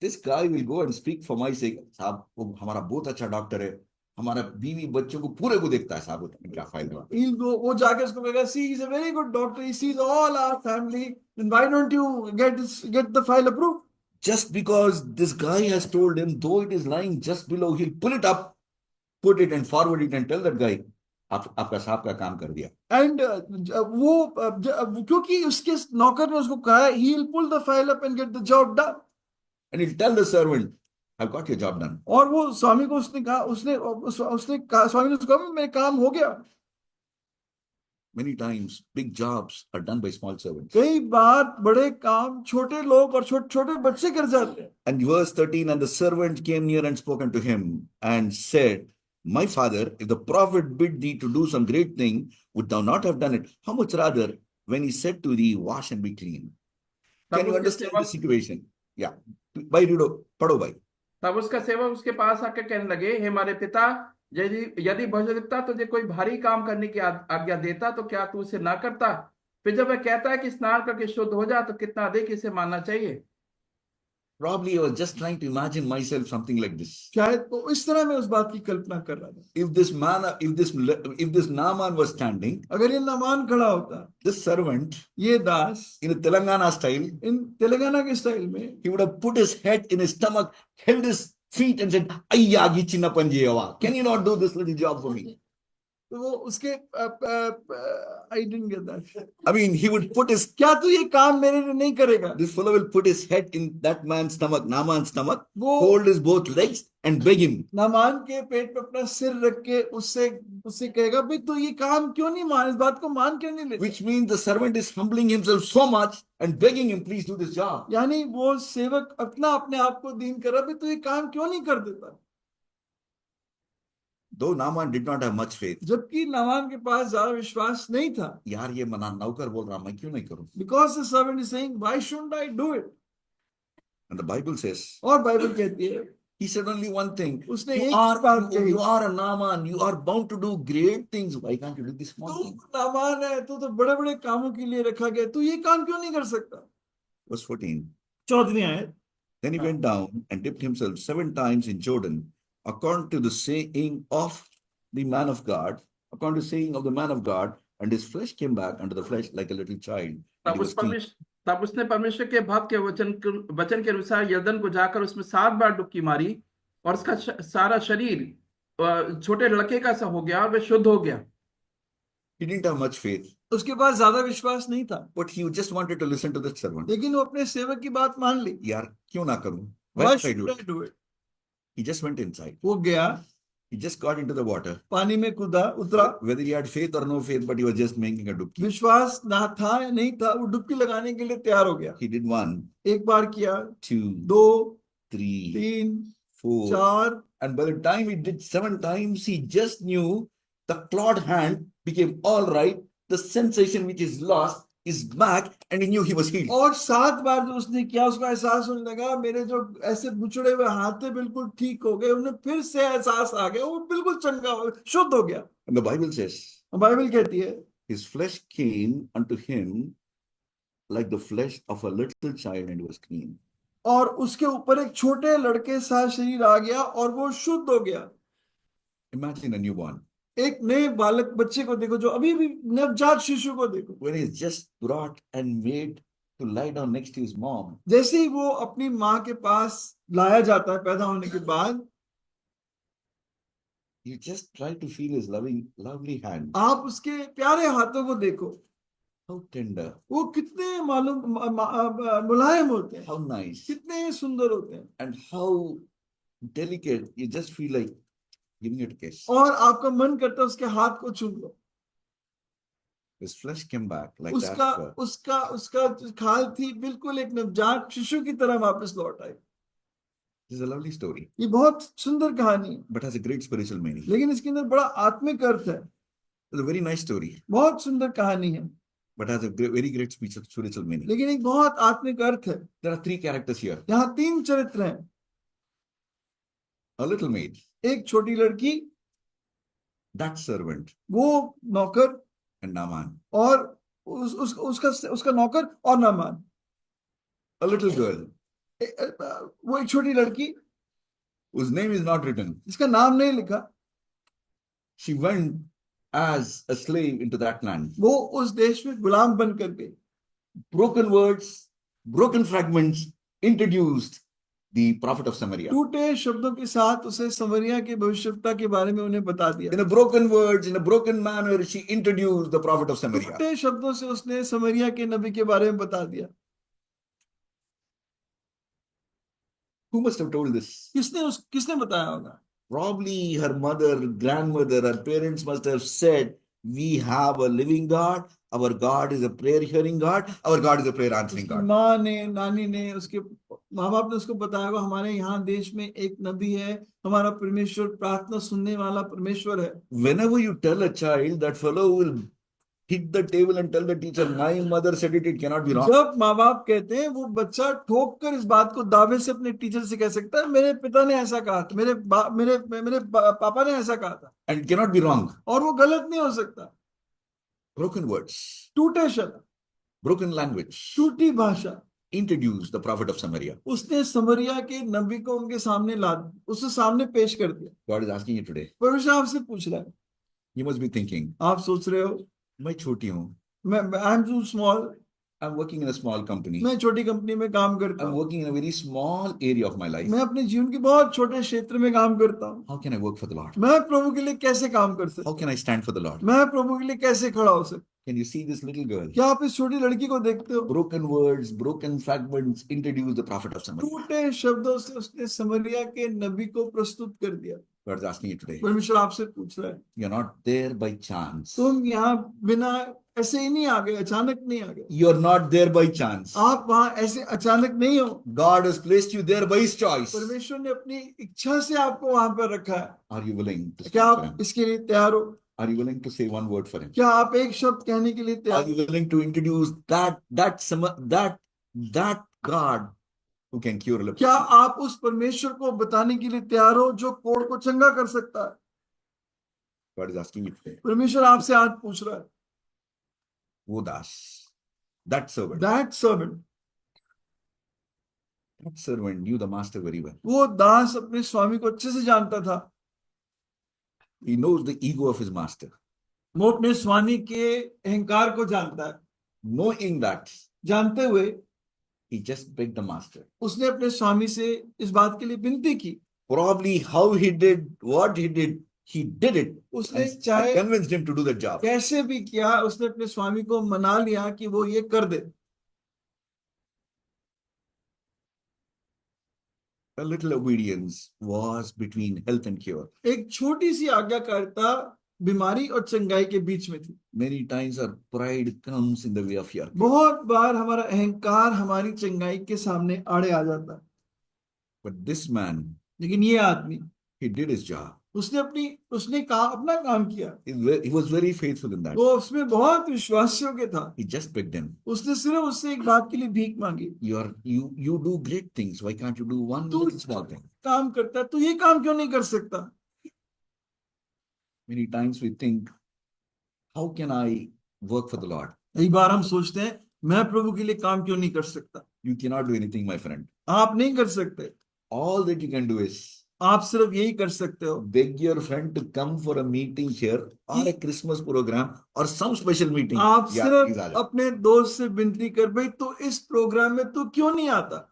This guy will go and speak for my sake. साहब वो हमारा बहुत अच्छा डॉक्टर है, हमारा बीवी बच्चों को पूरे को देखता है साहब, क्या फाइल है. He'll go, वो जाके उसको कहेगा, see, he's a very good doctor, he sees all our family, then why don't you get the file approved? Just because this guy has told him, though it is lying just below, he'll pull it up, put it and forward it and tell that guy, आपका साहब का काम कर दिया. And क्योंकि उसके नौकर ने उसको कहा, he'll pull the file up and get the job done. And he'll tell the servant, I've got your job done. और वो स्वामी को उसने कहा, उसने कहा, स्वामी ने उसको कहा, मेरा काम हो गया. Many times, big jobs are done by small servants. कई बार बड़े काम छोटे लोग और छोटे बच्चे कर जाते हैं. And verse 13, and the servant came near and spoke unto him and said, my father, if the prophet bid thee to do some great thing, would thou not have done it? How much rather when he said to thee, wash and be clean? Can you understand the situation? Yeah. भाई redo पढ़ो भाई. तब उसका सेवक उसके पास आकर कहने लगे, हे हमारे पिता, यदि भविष्यद्वक्ता तुझे कोई भारी काम करने की आज्ञा देता तो क्या तू उसे ना करता? फिर जब वह कहता है कि स्नान करके शुद्ध हो जा, तो कितना अधिक इसे मानना चाहिए. Probably I was just trying to imagine myself something like this. शायद वो इस तरह मैं उस बात की कल्पना कर रहा था. If this Naaman was standing, अगर ये नामान खड़ा होता, this servant, ये दास, in a Telangana style, इन तेलंगाना के स्टाइल में, he would have put his head in his stomach, held his feet and said, Ayya gi chinna panjewa. Can you not do this little job for me? तो वो उसके I didn't get that. I mean, he would put his, क्या तू ये काम मेरे लिए नहीं करेगा? this fellow will put his head in that man's stomach, Naaman's stomach, वो hold his both legs and beg him. Naaman के पेट पे अपना सिर रख के उससे कहेगा, भाई तू ये काम क्यों नहीं मान, इस बात को मान क्यों नहीं लेता? Which means the servant is humbling himself so much and begging him, please do this job. यानी वो सेवक अपने आप को दीन कर रहा, भाई तू ये काम क्यों नहीं कर देता? Though Naaman did not have much faith. जबकि नामान के पास ज्यादा विश्वास नहीं था. यार ये मना नौकर बोल रहा, मैं क्यों नहीं करूं? Because the servant is saying, why shouldn't I do it? And the Bible says, और बाइबल कहती है, He said only one thing. उसने You एक are, बात you, कही, you are a Naaman. You are bound to do great things. Why can't you do this small तू thing? Naaman है, तू तो बड़े बड़े कामों के लिए रखा गया, तू ये काम क्यों नहीं कर सकता? Verse 14. 14वीं आयत। Then he went down and dipped himself 7 times in Jordan, according to the saying of the man of God, according to the saying of the man of God, and his flesh came back unto the flesh like a little child, and he was clean. तब उसने परमेश्वर के भक्त के वचन के अनुसार यरदन को जाकर उसमें 7 बार डुबकी मारी, और उसका सारा शरीर छोटे लड़के का सा हो गया और वह शुद्ध हो गया। He didn't have much faith, उसके पास ज्यादा विश्वास नहीं था, but he just wanted to listen to that servant. लेकिन वो अपने सेवक की बात मान ली। यार क्यों ना करूं? Why Why should I do should I it? do it? He just went inside. वो गया, He just got into the water. पानी में कूदा, उतरा, Whether he had faith or no faith, but he was just making a dubki. विश्वास ना था या नहीं था, वो डुबकी लगाने के लिए तैयार हो गया। He did 1, एक बार किया, 2, 2, 3, 3, 4, 4, and by the time he did 7 times, he just knew the clawed hand became all right. The sensation which is lost is back, and he knew he was healed. और 7 बार जो उसने किया, उसको एहसास होने लगा, मेरे जो ऐसे बुचड़े हुए हाथ थे बिल्कुल ठीक हो गए, उन्हें फिर से एहसास आ गया, वो बिल्कुल चंगा हो, शुद्ध हो गया। And the Bible says, Bible कहती है, his flesh came unto him like the flesh of a little child, and he was clean. और उसके ऊपर एक छोटे लड़के सा शरीर आ गया और वो शुद्ध हो गया। Imagine a newborn. एक नए बालक बच्चे को देखो, जो अभी भी नवजात शिशु को देखो, When he's just brought and made to lie down next to his mom, जैसे ही वो अपनी माँ के पास लाया जाता है पैदा होने के बाद, you just try to feel his lovely hand. आप उसके प्यारे हाथों को देखो, How tender, वो कितने मुलायम होते हैं, how nice, कितने सुंदर होते हैं, and how delicate. You just feel like giving it a kiss. और आपका मन करता है उसके हाथ को चूम लो। His flesh came back like उसका that. उसका उसका जो खाल थी बिल्कुल एक नवजात शिशु की तरह वापस लौट आई। This is a lovely story, ये बहुत सुंदर कहानी है, but has a great spiritual meaning. लेकिन इसके अंदर बड़ा आत्मिक अर्थ है। It's a very nice story, बहुत सुंदर कहानी है, but has a very great spiritual meaning. लेकिन एक बहुत आत्मिक अर्थ है। There are 3 characters here. यहाँ 3 चरित्र हैं, A little maid, एक छोटी लड़की, that servant, वो नौकर, and Naaman. और उसका नौकर और नामान। A little girl वो एक छोटी लड़की whose name is not written. जिसका नाम नहीं लिखा, She went as a slave into that land. वो उस देश में गुलाम बन कर गई। Broken words, broken fragments introduced the prophet of Samaria. टूटे शब्दों के साथ उसे समरिया के भविष्यवक्ता के बारे में उन्हें बता दिया। In a broken words, in a broken manner, she introduced the prophet of Samaria. टूटे शब्दों से उसने समरिया के नबी के बारे में बता दिया। Who must have told this? किसने बताया होगा? Probably her mother, grandmother, her parents must have said, we have a living God. Our God is a prayer hearing God. Our God is a prayer answering God. माँ ने, नानी ने, उसके माँ बाप ने उसको बताया होगा, हमारे यहाँ देश में एक नबी है, हमारा परमेश्वर प्रार्थना सुनने वाला परमेश्वर है। Whenever you tell a child, that fellow will hit the table and tell the teacher, my mother said it, it cannot be wrong. जब माँ बाप कहते हैं, वो बच्चा ठोक कर इस बात को दावे से अपने टीचर से कह सकता है, मेरे पिता ने ऐसा कहा था, मेरे पापा ने ऐसा कहा था, And it cannot be wrong. और वो गलत नहीं हो सकता। Broken words, टूटे शब्द, broken language टूटी भाषा introduced the prophet of Samaria. उसने समरिया के नबी को उनके सामने उसके सामने पेश कर दिया। God is asking you today. परमेश्वर आपसे पूछ रहा है, You must be thinking, आप सोच रहे हो, मैं छोटी हूँ. I am too small, I'm working in a small company. मैं छोटी कंपनी में काम करता I'm हूँ, working in a very small area of my life. मैं अपने जीवन के बहुत छोटे क्षेत्र में काम करता हूँ, How can I work for the Lord? मैं प्रभु के लिए कैसे काम कर सकता How can I stand for the Lord? हूँ, मैं प्रभु के लिए कैसे खड़ा हो सकता हूँ? Can you see this little girl? क्या आप इस छोटी लड़की को देखते हो? Broken words, broken fragments introduce the prophet of Samaria. टूटे शब्दों से उसने समरिया के नबी को प्रस्तुत कर दिया। God is asking you today. परमेश्वर आपसे पूछ रहा है, You're not there by chance. तुम यहाँ बिना ऐसे ही नहीं आ गए, अचानक नहीं आ गए, You're not there by chance. आप वहां ऐसे अचानक नहीं हो। God has placed you there by His choice. परमेश्वर ने अपनी इच्छा से आपको वहां पर रखा है। Are you willing to speak क्या for आप Him? इसके लिए तैयार हो? Are you willing to say one word for Him? क्या आप एक शब्द कहने के लिए Are तैयार you willing to introduce that God who can cure leprosy? क्या आप उस परमेश्वर को बताने के लिए तैयार हो जो कोढ़ को चंगा कर सकता है? God is asking you today. परमेश्वर आपसे आज पूछ रहा है. वो दास, that servant, That servant, that servant knew the master very well. वो दास अपने स्वामी को अच्छे से जानता था. He knows the ego of his master. वो अपने स्वामी के अहंकार को जानता है. Knowing that, जानते हुए he just begged the master. उसने अपने स्वामी से इस बात के लिए विनती की. Probably how he did, what he did it. उसने And चाहे convinced him to do the job. कैसे भी किया, उसने अपने स्वामी को मना लिया कि वो ये कर दे. A little obedience was between health and cure. एक छोटी सी आज्ञाकारिता बीमारी और चंगाई के बीच में थी. Many times our pride comes in the way of your cure. बहुत बार हमारा अहंकार हमारी चंगाई के सामने आड़े आ जाता है. But this man, लेकिन ये आदमी, he did his job. उसने अपना काम किया. He was very faithful in that. वो उसमें बहुत विश्वास योग्य था. He just begged him. उसने सिर्फ उससे एक बात के लिए भीख मांगी. You do great things. Why can't you do one तू little small thing? काम करता है, तो ये काम क्यों नहीं कर सकता? Many times we think, how can I work for the Lord? कई बार हम सोचते हैं मैं प्रभु के लिए काम क्यों नहीं कर सकता. You cannot do anything, my friend. आप नहीं कर सकते. All that you can do is आप सिर्फ यही कर सकते हो, beg your friend to come for a meeting here or a Christmas program or some special meeting. आप Yeah, सिर्फ please आ जाओ. अपने दोस्त से विनती कर, भाई तो इस प्रोग्राम में तू क्यों नहीं आता.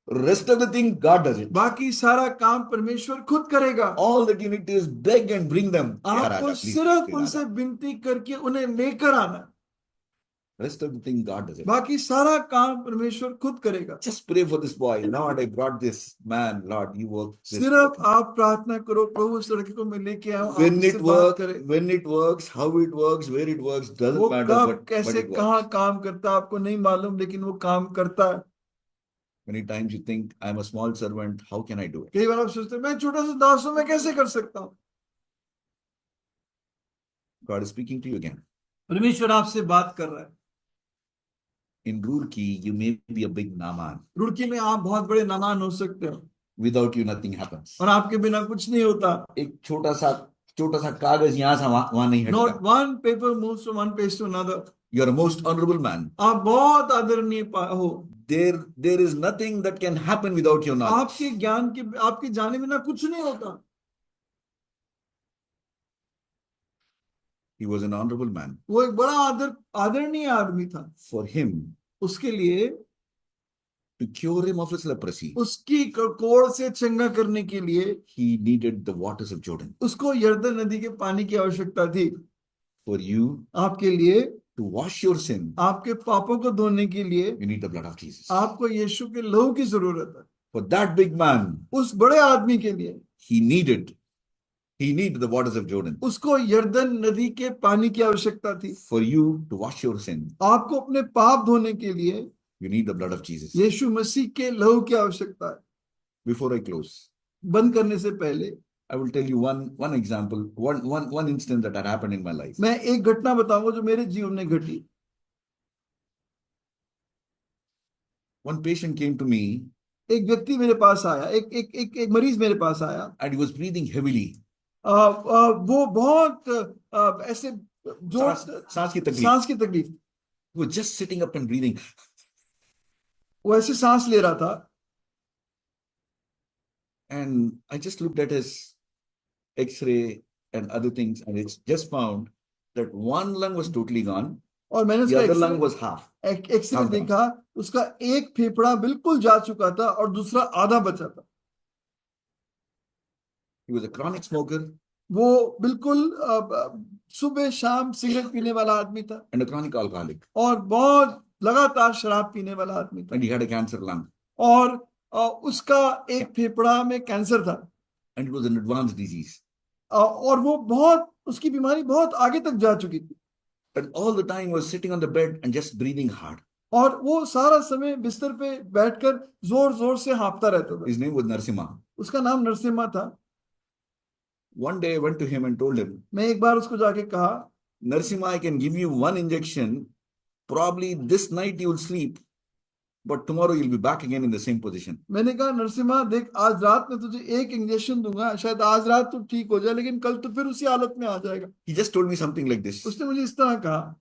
Rest of the thing, God does it. बाकी सारा काम परमेश्वर खुद करेगा. All that you need to is beg and bring them. Yeah, आपको Raja, please, सिर्फ please, उनसे Raja. विनती करके उन्हें लेकर आना. Rest of the thing, God does it. बाकी सारा काम परमेश्वर खुद करेगा. Just pray for this boy. Lord, I brought this man. Lord, you work. This. सिर्फ आप प्रार्थना करो, प्रभु उस लड़के को मैं लेके आया हूं, आप When उससे it बात works, करें. when it works, how it works, where it works, doesn't वो matter. कब But कैसे it works. कहाँ काम करता है आपको नहीं मालूम, लेकिन वो काम करता है. Many times you think, I'm a small servant. How can I do it? कई बार आप सोचते हैं मैं छोटा सा दास हूं, मैं कैसे कर सकता हूँ. God is speaking to you again. परमेश्वर आपसे बात कर रहा है. In Roorkee, you may be a big Naaman. Roorkee में आप बहुत बड़े नामान हो सकते हो Without you, nothing happens. और आपके बिना कुछ नहीं होता. एक छोटा सा कागज यहाँ से वहां नहीं Not हटता. one paper moves from one page to another. You are a most honorable man. आप बहुत आदरणीय हो. There is nothing that can happen without your knowledge. आपके ज्ञान के, आपके जाने बिना कुछ नहीं होता. He was an honorable man. वो एक बड़ा आदरणीय आदमी था. For him, उसके लिए, to cure him of his leprosy, उसकी कोढ़ से चंगा करने के लिए he needed the waters of Jordan. उसको यरदन नदी के पानी की आवश्यकता थी. For you, आपके लिए, to wash your sin, आपके पापों को धोने के लिए you need the blood of Jesus. आपको यीशु के लहू की जरूरत है. For that big man, उस बड़े आदमी के लिए he needed the waters of Jordan. उसको यरदन नदी के पानी की आवश्यकता थी. For you to wash your sin, आपको अपने पाप धोने के लिए you need the blood of Jesus. यीशु मसीह के लहू की आवश्यकता है. Before I close, बंद करने से पहले I will tell you one example, one instance that had happened in my life. मैं एक घटना बताऊंगा जो मेरे जीवन में घटी. One patient came to me एक व्यक्ति मेरे पास आया, एक मरीज मेरे पास आया. and he was breathing heavily. वो बहुत ऐसे जोर सांस की तकलीफ. सांस की तकलीफ. He was just sitting up and breathing. वो ऐसे सांस ले रहा था. And I just looked at his X-ray and other things, and it's just found that one lung was totally gone. और मैंने The other lung उसका was half. एक्सरे half देखा, उसका एक फेफड़ा बिल्कुल जा चुका था और दूसरा आधा बचा था. He was a chronic smoker वो बिल्कुल सुबह शाम सिगरेट पीने वाला आदमी था and a chronic alcoholic. और बहुत लगातार शराब पीने वाला आदमी था. And he had a cancer lung. और उसका एक फेफड़ा में कैंसर था. And it was an advanced disease. और वो बहुत, उसकी बीमारी बहुत आगे तक जा चुकी थी. And all the time was sitting on the bed and just breathing hard. और वो सारा समय बिस्तर पे बैठकर जोर जोर से हाँफता रहता था. His name was Narsimha. उसका नाम नरसिम्हा था. One day I went to him and told him, मैं एक बार उसको जाके कहा, Narsimha, I can give you one injection. Probably this night you will sleep. but tomorrow you'll be back again in the same position. मैंने कहा नरसिम्हा देख, आज रात में तुझे एक इंजेक्शन दूंगा, शायद आज रात तू ठीक हो जाए, लेकिन कल तो फिर उसी हालत में आ जाएगा। He just told me something like this. उसने मुझे इस तरह कहा,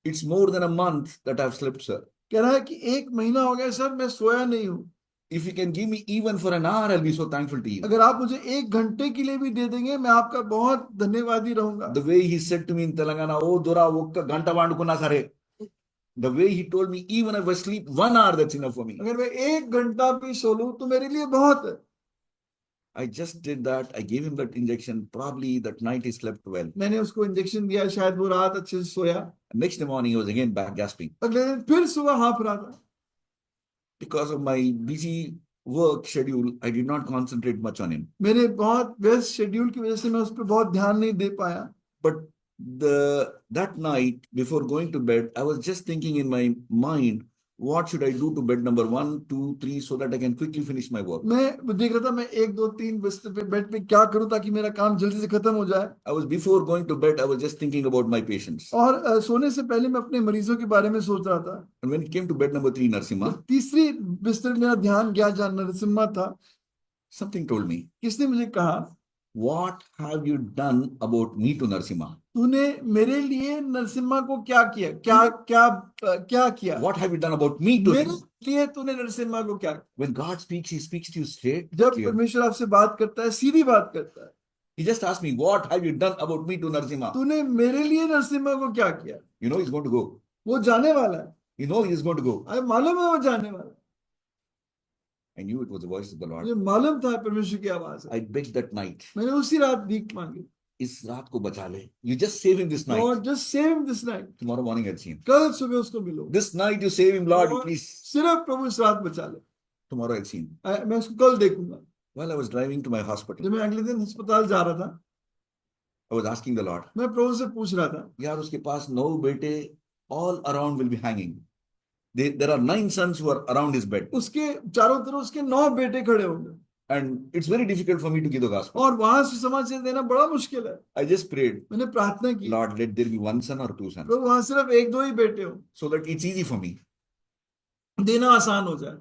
It's more than a month that I've slept, sir. कह रहा है कि 1 महीना हो गया सर, मैं सोया नहीं हूँ। If you can give me even for an hour, I'll be so thankful to you. अगर आप मुझे 1 घंटे के लिए भी दे देंगे, मैं आपका बहुत धन्यवादी रहूंगा। The way he said to me in Telangana, oh Dora, okka ganta vandukunna sare. The way he told me, even if I sleep 1 hour, that's enough for me. अगर मैं 1 घंटा भी सो लूं तो मेरे लिए बहुत है। I just did that. I gave him that injection. Probably that night he slept well. मैंने उसको इंजेक्शन दिया, शायद वो रात अच्छे से सोया। Next morning he was again back gasping. अगले दिन फिर सुबह हाँफ रहा था। Because of my busy work schedule, I did not concentrate much on him. मेरे बहुत व्यस्त शेड्यूल की वजह से मैं उस पर बहुत ध्यान नहीं दे पाया। But that night before going to bed, I was just thinking in my mind, what should I do to bed number 1, 2, 3 so that I can quickly finish my work. मैं देख रहा था मैं 1, 2, 3 बिस्तर पे बेड पे क्या करूं ताकि मेरा काम जल्दी से खत्म हो जाए। I was before going to bed, I was just thinking about my patients. और सोने से पहले मैं अपने मरीजों के बारे में सोच रहा था। And when it came to bed number 3, Narsimha, तीसरी बिस्तर मेरा ध्यान गया जहाँ नरसिम्हा था। something told me, किसने मुझे कहा, what have you done about me to Narsimha? तूने मेरे लिए नरसिम्हा को क्या किया, क्या किया? What have you done about me to मेरे him? लिए तूने नरसिम्हा को क्या किया? When God speaks, he speaks to you straight. जब clear. परमेश्वर आपसे बात करता है, सीधी बात करता है। He just asked me, what have you done about me to Narsimha? तूने मेरे लिए नरसिम्हा को क्या किया? You know he's going to go. वो जाने वाला है। You know he's going to go. अरे मालूम है वो जाने वाला है। I knew it was the voice of the Lord. मुझे मालूम था परमेश्वर की आवाज है। I begged that night. मैंने उसी रात भीख मांगी। इस रात को बचा ले. You just save him this night. Lord, just save him this night. Tomorrow morning I'll see him. कल सुबह उसको मिलो। This night you save him, Lord, Lord, please. सिर्फ प्रभु इस रात बचा ले। Tomorrow I'll see him. मैं उसको कल देखूंगा। While I was driving to my hospital, जब मैं अगले दिन अस्पताल जा रहा था, I was asking the Lord, मैं प्रभु से पूछ रहा था, यार उसके पास 9 बेटे all around will be hanging. There are 9 sons who are around his bed. उसके चारों तरफ उसके 9 बेटे खड़े होंगे। And it's very difficult for me to give the gospel. और वहां से समाचार देना बड़ा मुश्किल है। I just prayed, मैंने प्रार्थना की, Lord, let there be 1 son or 2 sons, प्रभु वहां सिर्फ 1-2 ही बेटे हो, so that it's easy for me. देना आसान हो जाए।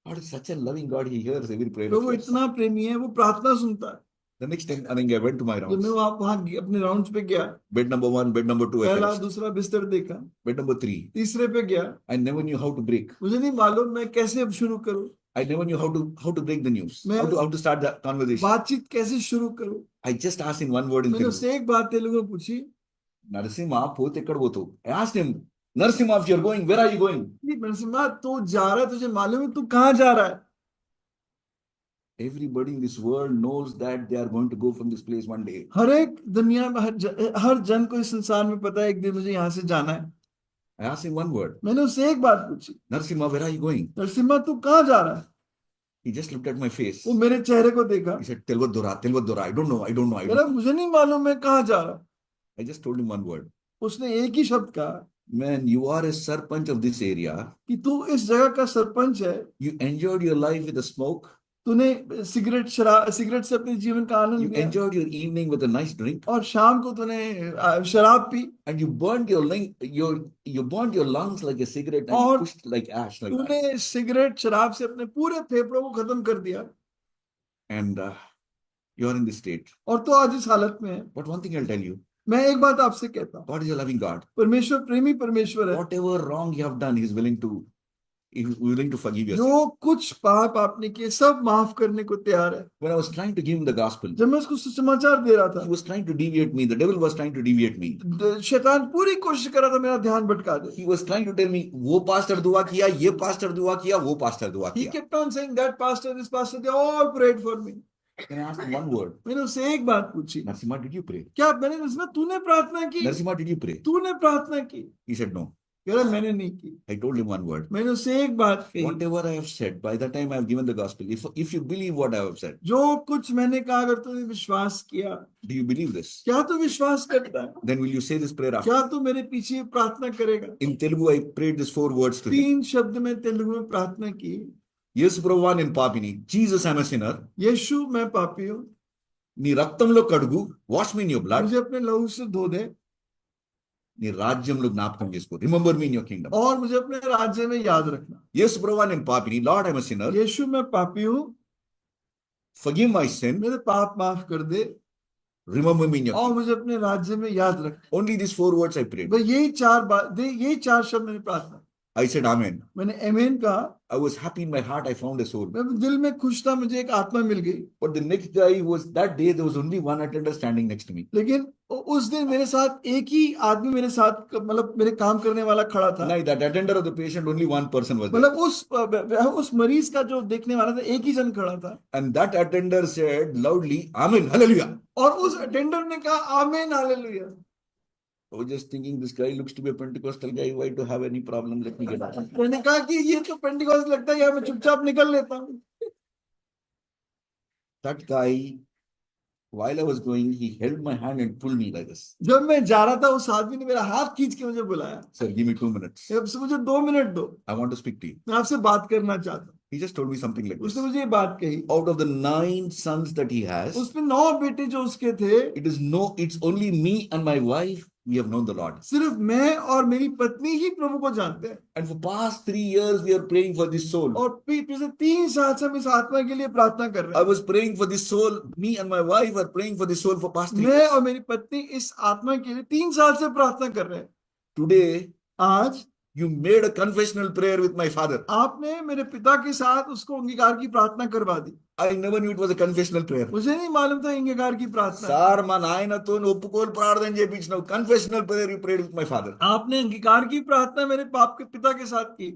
God is such a loving God. He hears every prayer of Prabhu yours. इतना प्रेमी है, वो प्रार्थना सुनता है। The next time, I think I went to my जब rounds. मैं वहां अपने राउंड्स पे गया, Bed number 1, bed number 2, I पहला finished. दूसरा बिस्तर देखा, Bed number 3, तीसरे पे गया, I never knew how to break. मुझे नहीं मालूम मैं कैसे अब शुरू करूं, I never knew how to break the news. मैं- How to start the conversation. बातचीत कैसे शुरू करूं। I just asked in one word in मैंने Telugu. उससे एक बात तेलुगु में पूछी, Narasimha, pote ekkada potu. I asked him, Narasimha, if you're going, where are you going? Narasimha तू जा रहा है, तुझे मालूम है तू कहाँ जा रहा है? Everybody in this world knows that they are going to go from this place one day. हर एक दुनिया में हर जन को इस संसार में पता है एक दिन मुझे यहाँ से जाना है। I asked him one word, मैंने उससे एक बात पूछी, Narasimha, where are you going? Narasimha तू कहाँ जा रहा है? He just looked at my face. वो मेरे चेहरे को देखा, He said, Telvadura, Telvadura. I don't know. I don't know. मेरा मुझे नहीं मालूम मैं कहाँ जा रहा। I just told him one word. उसने एक ही शब्द कहा Man, you are a sarpanch of this area. कि तू इस जगह का सरपंच है, You enjoyed your life with a smoke. तूने सिगरेट से अपने जीवन का आनंद You लिया, enjoyed your evening with a nice drink. और शाम को तूने शराब P, And you burned you burned your lungs like a cigarette and और pushed like ash like that. तूने सिगरेट शराब से अपने पूरे फेफड़ों को खत्म कर दिया, And you are in this state. और तो आज इस हालत में है। But one thing I'll tell you, मैं एक बात आपसे कहता हूँ, God is a loving God. परमेश्वर प्रेमी परमेश्वर है। Whatever wrong you have done, He's willing to forgive you. जो कुछ पाप आपने किए सब माफ करने को तैयार है। When I was trying to give him the gospel, जब मैं उसको सुसमाचार दे रहा he था, was trying to deviate me. The devil was trying to deviate me. शैतान पूरी कोशिश कर रहा था मेरा ध्यान भटका दे। He was trying to tell me, वो pastor दुआ किया, ये pastor दुआ किया, वो pastor दुआ He किया. kept on saying that pastor, this pastor, they all prayed for me. Then I asked him one word. मैंने उससे एक बात पूछी, Narasimha, did you pray? क्या मैंने उसमें तूने प्रार्थना की? Narasimha, did you pray? तूने प्रार्थना की? He said no. कह रहा मैंने नहीं की। I told him one word. मैंने उससे एक बात कही, Whatever I have said, by the time I have given the gospel, if you believe what I have said, जो कुछ मैंने कहा अगर तूने विश्वास किया, do you believe this? क्या तू विश्वास करता है? Then will you say this prayer after? क्या तू मेरे पीछे प्रार्थना करेगा? In Telugu, I prayed these 4 words to him. 3 शब्द में तेलुगु में प्रार्थना की, Yes, Prabhu, in Papini. Jesus, I'm a sinner. यीशु मैं पापी हूँ, నీ రక్తంలో కడుగు, wash me in your blood. मुझे अपने लहू से धो दे, నీ రాజ్యంలో జ్ఞాపకం చేసుకో. Remember me in your Kingdom. और मुझे अपने राज्य में याद रखना। యేసు ప్రభువా నేను పాపిని, Lord I am a sinner, Yeshu मैं पापी हूँ, ఫర్గివ్ మై సిన్, मेरे पाप माफ कर दे రిమెంబర్ మీ ఇన్ యువర్ और కింగ్డమ్. मुझे अपने राज्य में याद रख। Only this 4 words I prayed. भाई यही चार शब्द मैंने प्रार्थना, I said amen. मैंने आमीन कहा। I was happy in my heart, I found a soul. मैं दिल में खुश था, मुझे एक आत्मा मिल गई। But the next day was, that day there was only one attender standing next to me. लेकिन उस दिन मेरे साथ एक ही आदमी मेरे साथ, मतलब मेरे काम करने वाला खड़ा था। No, that attender of the patient, only one person was there. मतलब उस मरीज का जो देखने वाला था, एक ही जन खड़ा था। And that attender said loudly, amen, hallelujah. और उस अटेंडर ने कहा आमीन hallelujah. I was just thinking, this guy looks to be a Pentecostal guy, why to have any problem, let me get out. मैंने कहा कि ये तो पेंटिकॉस्ट लगता है, यार मैं चुपचाप निकल लेता हूँ। That guy, while I was going, he held my hand and pulled me like this. जब मैं जा रहा था, उस आदमी ने मेरा हाथ खींच के मुझे बुलाया, Sir, give me 2 minutes. अब से मुझे 2 मिनट दो, I want to speak to you. मैं आपसे बात करना चाहता हूँ। He just told me something like this. उसने मुझे ये बात कही, Out of the 9 sons that he has, उसमें 9 बेटे जो उसके थे, it's only me and my wife, we have known the Lord. सिर्फ मैं और मेरी पत्नी ही प्रभु को जानते हैं। And for past 3 years, we are praying for this soul. और पिछले 3 साल से हम इस आत्मा के लिए प्रार्थना कर रहे I हैं। was praying for this soul. Me and my wife are praying for this soul for past 3 मैं years. और मेरी पत्नी इस आत्मा के लिए 3 साल से प्रार्थना कर रहे हैं। Today, आज you made a confessional prayer with my father. आपने मेरे पिता के साथ उसको अंगीकार की प्रार्थना करवा दी। I never knew it was a confessional prayer. मुझे नहीं मालूम था अंगीकार की प्रार्थना। సార్ మా నాయనతో ఒప్పుకోలు ప్రార్థన చేయించినావు, confessional prayer you prayed with my father. आपने अंगीकार की प्रार्थना मेरे बाप के पिता के साथ की।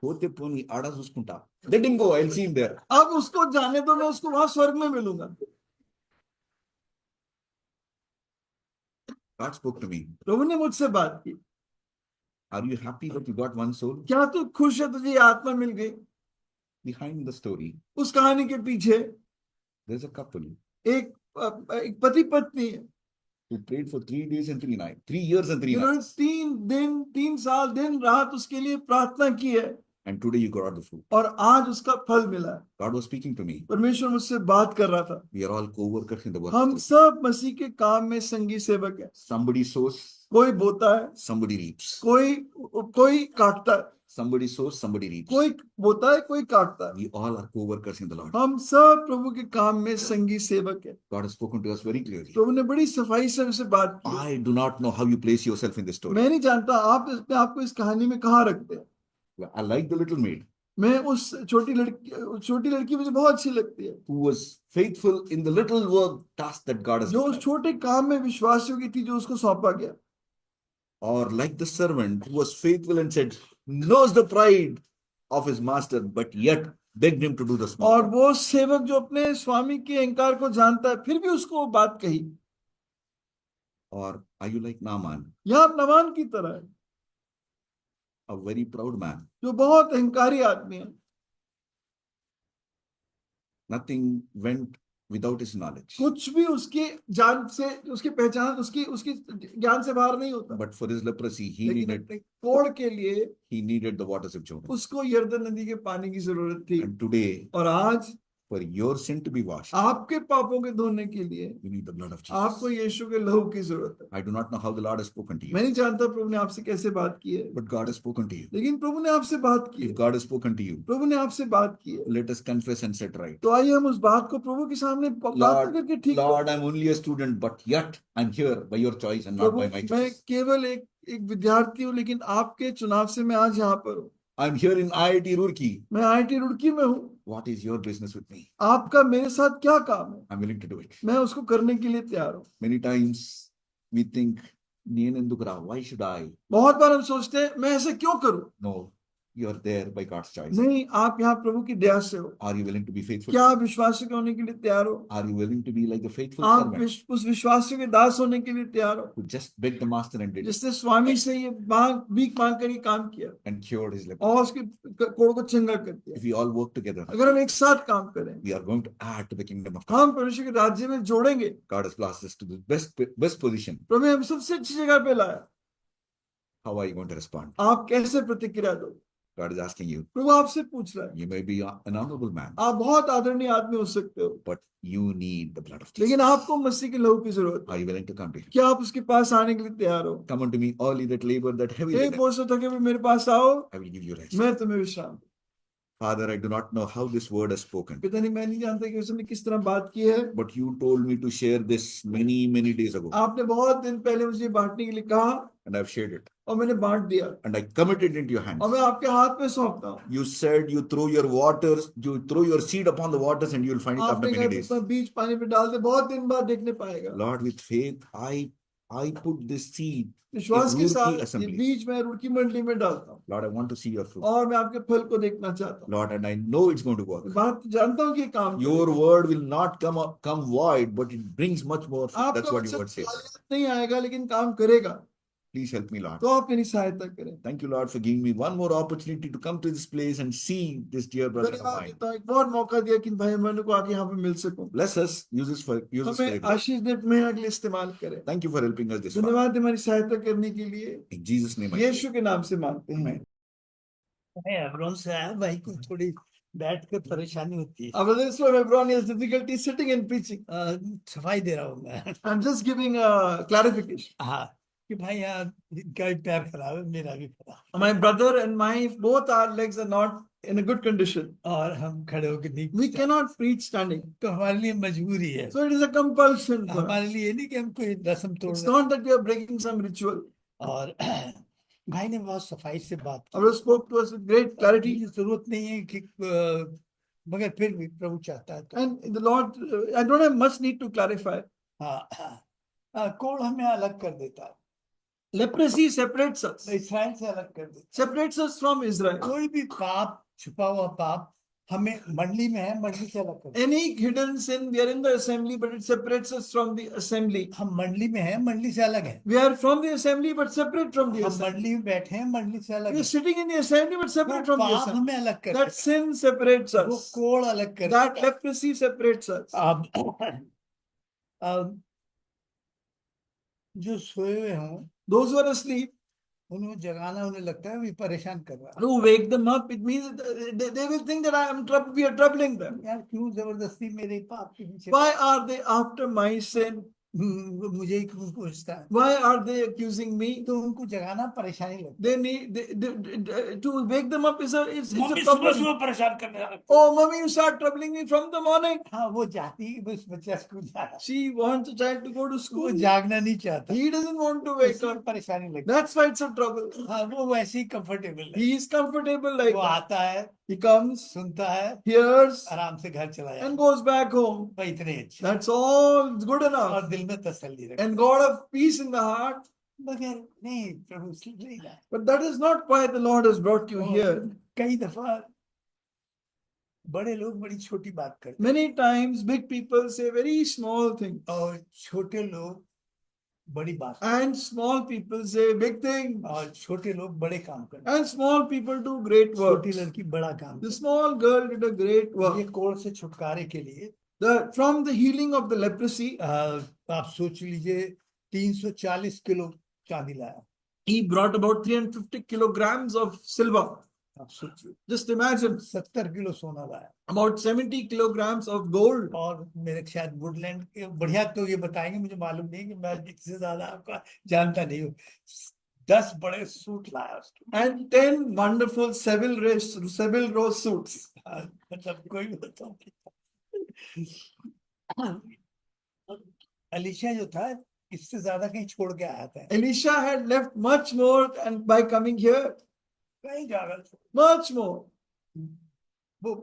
పోతే పోని ఆడ చూసుకుంటా. Let him go, I will see him there. अब उसको जाने दो, मैं उसको वहां स्वर्ग में मिलूंगा। God spoke to me. प्रभु ने मुझसे बात की, Are you happy that you got one soul? क्या तू खुश है तुझे ये आत्मा मिल गई? Behind the story, उस कहानी के पीछे there's a couple एक पति पत्नी है, who prayed for 3 days and 3 nights, 3 years and 3 जिन्होंने nights. 3 साल दिन रात उसके लिए प्रार्थना की है, And today you got the fruit. और आज उसका फल मिला है। God was speaking to me. परमेश्वर मुझसे बात कर रहा था। We are all co-workers in the work. हम सब मसीह के काम में संगी सेवक हैं। Somebody sows, कोई बोता है, somebody reaps. कोई काटता है, Somebody sows, somebody reaps. कोई बोता है, कोई काटता है। We all are co-workers in the Lord. हम सब प्रभु के काम में संगी सेवक हैं। God has spoken to us very clearly. प्रभु ने बड़ी सफाई से हमसे बात की। I do not know how you place yourself in this story. मैं नहीं जानता आप इसमें आपको इस कहानी में कहाँ रखते हैं। I like the little maid मैं उस छोटी लड़की मुझे बहुत अच्छी लगती है, who was faithful in the little work task that God has जो उस given. छोटे काम में विश्वास योग्य थी जो उसको सौंपा गया। Or like the servant who was faithful and said, knows the pride of his master, but yet begged him to do the small. और वो सेवक जो अपने स्वामी के अहंकार को जानता है, फिर भी उसको वो बात कही। Or are you like Naaman, यहाँ आप नमान की तरह है, a very proud man? जो बहुत अहंकारी आदमी है। Nothing went without his knowledge. कुछ भी उसके जान से, उसकी पहचान, उसकी ज्ञान से बाहर नहीं होता। But for his leprosy, he लेकिन needed अपने कोढ़ के लिए the waters of Jordan. उसको यरदन नदी के पानी की जरूरत थी। And today, और आज for your sin to be washed, आपके पापों के धोने के लिए you need the blood of आपको Jesus. यीशु के लहू की जरूरत है। I do not know how the Lord has spoken to मैं you, नहीं जानता प्रभु ने आपसे कैसे बात की है, but God has spoken to you. लेकिन प्रभु ने आपसे बात की है। If God has spoken to you, प्रभु ने आपसे बात की है, let us confess and set right. तो आइए हम उस बात को प्रभु के सामने बात Lord, करके ठीक करें। Lord, I'm only a student, but yet I'm here by your choice and not Prabhu by my मैं choice. केवल एक विद्यार्थी हूँ, लेकिन आपके चुनाव से मैं आज यहाँ पर हूँ। I'm here in IIT Roorkee. मैं IIT रुड़की में हूँ। What is your business with me? आपका मेरे साथ क्या काम है, I'm willing to do it. मैं उसको करने के लिए तैयार हूँ। Many times we think, "Nenendukra, why should I?" बहुत बार हम सोचते हैं मैं ऐसे क्यों करूँ। No, you are there by God's choice. नहीं, आप यहाँ प्रभु की दया से हो। Are you willing to be faithful? क्या आप विश्वासी होने के लिए तैयार हो? Are you willing to be like the faithful आप servant उस विश्वासी के दास होने के लिए तैयार हो, who just begged the master and did it जिसने स्वामी से ये भीख मांग कर ये काम किया and cured his leprosy? और उसके कोढ़ को चंगा कर दिया। If we all work together, अगर हम एक साथ काम करें, we are going to add to the kingdom of God. हम परमेश्वर के राज्य में जोड़ेंगे। God has blessed us to the best position. प्रभु हम सबसे अच्छी जगह पे लाया। How are you going to respond? आप कैसे प्रतिक्रिया दो? God is asking you. प्रभु आपसे पूछ रहा है, You may be an honorable man, आप बहुत आदरणीय आदमी हो सकते हो, but you need the blood of Jesus. लेकिन आपको मसीह के लहू की जरूरत Are है। you willing to come to him? क्या आप उसके पास आने के लिए तैयार हो? Come unto me, all ye that labor, that heavy एक laden, बोझ से थके हुए मेरे पास आओ, I will give you rest. मैं तुम्हें विश्राम दूं। Father, I do not know how this word has spoken, पिता नहीं, मैं नहीं जानता कि उसने किस तरह बात की है। but you told me to share this many days ago, आपने बहुत दिन पहले मुझे बांटने के लिए कहा and I've shared it, और मैंने बांट दिया and I committed it into your hands. और मैं आपके हाथ में सौंपता हूँ। You said you throw your waters, you throw your seed upon the waters, and you will find it after आपने many कहा days. अपना बीज पानी पे डाल दे, बहुत दिन बाद देखने पाएगा। Lord, with faith, I put this seed in विश्वास के Roorkee साथ ये assembly. बीज मैं रुड़की मंडली में डालता हूँ Lord, I want to see your fruit. और मैं आपके फल को देखना चाहता हूँ। Lord, and I know it's going to work. बात जानता हूँ कि ये काम Your word will not come void, but it brings much more fruit. That's आपका what your वचन word says. खाली नहीं आएगा लेकिन काम करेगा। Please help me, Lord. तो आप मेरी सहायता करें। Thank you, Lord, for giving me one more opportunity to come to this place and see this dear brother of धन्यवाद mine. देता हूँ, एक और मौका दिया कि भाई मैंने को आके यहाँ पे मिल सकूं। Bless us. Use us for हमें it. आशीष दे, मैं अगले इस्तेमाल करें। Thank you for helping us this far. धन्यवाद हमारी सहायता करने के लिए। In Jesus' name I pray. यीशु के नाम से मांगते हैं। मैं हेब्रोन से आया, भाई को थोड़ी बैठ के परेशानी होती है। Our brothers from Hebron has difficulty sitting and preaching. सफाई दे रहा हूँ मैं। I'm just giving a clarification. हाँ, कि भाई यार इनका भी पैर खराब है, मेरा भी खराब है। My brother and my both our legs are not in a good condition. और हम खड़े होकर नहीं, We cannot preach standing. तो हमारे लिए मजबूरी है। So it is a compulsion for हमारे us. लिए नहीं कि हम कोई रस्म तोड़ It's रहे not that we are breaking some ritual. हैं। और भाई ने बहुत सफाई से बात की। Our brother spoke to us with great clarity. मुझे जरूरत नहीं है कि मगर फिर भी प्रभु चाहता है तो। And the Lord, I don't have much need to clarify. हाँ, कोड़ हमें अलग कर देता है, Leprosy separates us. इसराइल से अलग कर देता है। Separates us from Israel. कोई भी पाप, छुपा हुआ पाप हमें मंडली में है, मंडली से अलग कर देता है। Any hidden sin, we are in the assembly, but it separates us from the assembly. हम मंडली में हैं, मंडली से अलग है। We are from the assembly, but separate from the हम assembly. मंडली में बैठे हैं, मंडली से अलग We है। are sitting in the assembly, but separate from the पाप assembly. हमें अलग कर That देता sin separates है, वो us. कोड़ अलग कर That देता है। leprosy separates us. अब जो सोए हुए हों Those who are asleep, उन्हें जगाना, उन्हें लगता है भी परेशान कर रहा है। to wake them up, it means they will think that we are troubling them. यार क्यों जबरदस्ती मेरे पाप के पीछे, Why are they after my sin? वो मुझे ही क्यों पूछता है? Why are they accusing me? तो उनको जगाना परेशानी लगती They need to wake them up is it's है। a मम्मी सुबह problem. सुबह परेशान करने लगा। Oh, mommy, you start troubling me from the morning. हाँ, वो जाती है, बस बच्चा स्कूल जा रहा है, She wants the child to go to वो school. जागना नहीं चाहता, He doesn't want to wake इसलिए up. परेशानी लगती That's why it's a trouble. है। हाँ, वो वैसे ही कंफर्टेबल है, He is comfortable like वो that. आता है, He comes, सुनता है, hears, आराम से घर चला जाता and है। goes back home. भाई इतने अच्छे, That's all. It's good enough. और दिल में तसल्ली रखता And God of peace in the heart. है। मगर नहीं, प्रभु इसलिए नहीं लाया। But that is not why the Lord has brought you here. कई दफा बड़े लोग बड़ी छोटी बात करते हैं, Many times, big people say very small things, और छोटे लोग बड़ी बात, and small people say big things, और छोटे लोग बड़े काम करते हैं। and small people do great छोटी works. लड़की बड़ा काम The करती small girl did a great है। ये work. कोढ़ से छुटकारे के लिए From the healing of the leprosy, आप सोच लीजिए 340 किलो चांदी लाया। he brought about 350 kilograms of silver. आप सोचिए, Just imagine, 70 किलो सोना लाया। about 70 kilograms of gold. और मेरे शायद वुडलैंड के बढ़िया, तो ये बताएंगे, मुझे मालूम नहीं कि मैं इससे ज्यादा आपका जानता नहीं हूँ। 10 बड़े सूट लाया उसके, And 10 wonderful Seville rose suits. मतलब कोई बताओ। अलीशा जो था, इससे ज्यादा कहीं छोड़ के आया था, Elisha had left much more and by coming here, कहीं जाकर much more. वो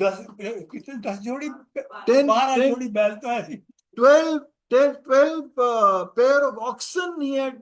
10 कितने 10 जोड़ी, 10 12 जोड़ी बैल तो है। 12 pair of oxen he had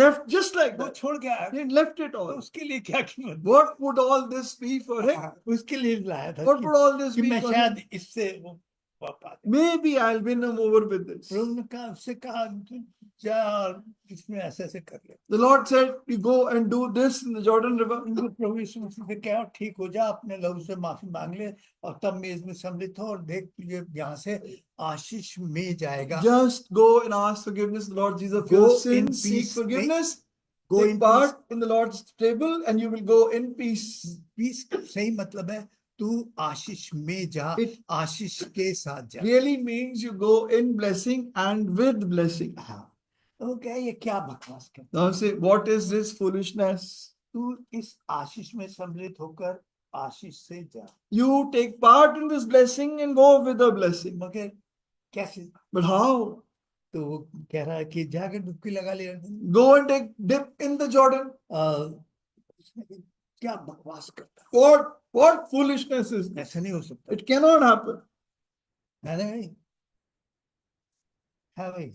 left just like वो that. छोड़ के आया, He had left it तो all. उसके लिए क्या कीमत? What would all this be for him? उसके लिए लाया था What would all this कि be मैं for him? शायद इससे वो पापा Maybe I'll win him over with this. प्रभु ने कहा, उससे कहा तू जा और इसमें ऐसे ऐसे कर ले। The Lord said, you go and do this in the Jordan River. उनको प्रभु यीशु मसीह से क्या, ठीक हो जा, अपने लहू से माफी मांग ले, और तब मेज में सम्मिलित हो, और देख तुझे यहाँ से आशीष में जाएगा। Just go and ask forgiveness, the Lord Jesus, for Go your in sins, seek peace. forgiveness, Go take in part in the Lord's table and you will go in peace. Peace सही मतलब है तू आशीष में जा, It आशीष के साथ जा। really means you go in blessing and with blessing. हाँ, तो क्या ये क्या बकवास कर, Now say, what is this foolishness? तू इस आशीष में सम्मिलित होकर आशीष से जा, You take part in this blessing and go with the blessing. मगर कैसे? But how? तो वो कह रहा है कि जाकर डुबकी लगा ले। Go and take dip in the Jordan. उसने क्या बकवास करता है, What foolishness is this? ऐसा नहीं हो सकता। It cannot happen. मैंने भाई, हाँ भाई,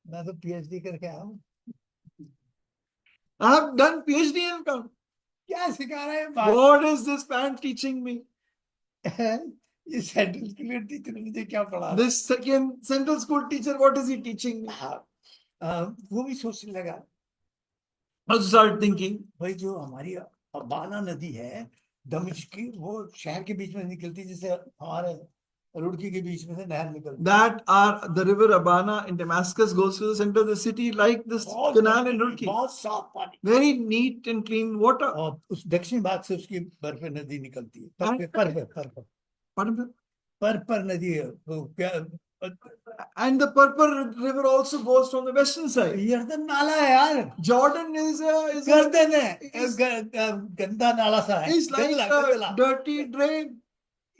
मैं तो पीएचडी करके आया हूँ, I have done PhD in account. क्या सिखा रहा है बात? What is this man teaching me? ये सेंट्रल स्कूल टीचर मुझे क्या पढ़ा रहा है? This second central school teacher, what is he teaching me? हाँ, वो भी सोचने लगा, I started thinking, भाई जो हमारी अबाना नदी है दमिश्क की, वो शहर के बीच में निकलती है, जैसे हमारे रुड़की के बीच में से नहर निकलती है। that the river Abana in Damascus goes to the center of the city like this बहुत canal in Turkey. बहुत साफ पानी, Very neat and clean water. और उस दक्षिण भाग से उसकी बर्फ नदी निकलती है, पर नदी है वो क्या, And the Purple River also goes from the western side. यर्दन नाला है यार, Jordan is गर्दन है, गंदा नाला सा है, like गंदला। a dirty drain.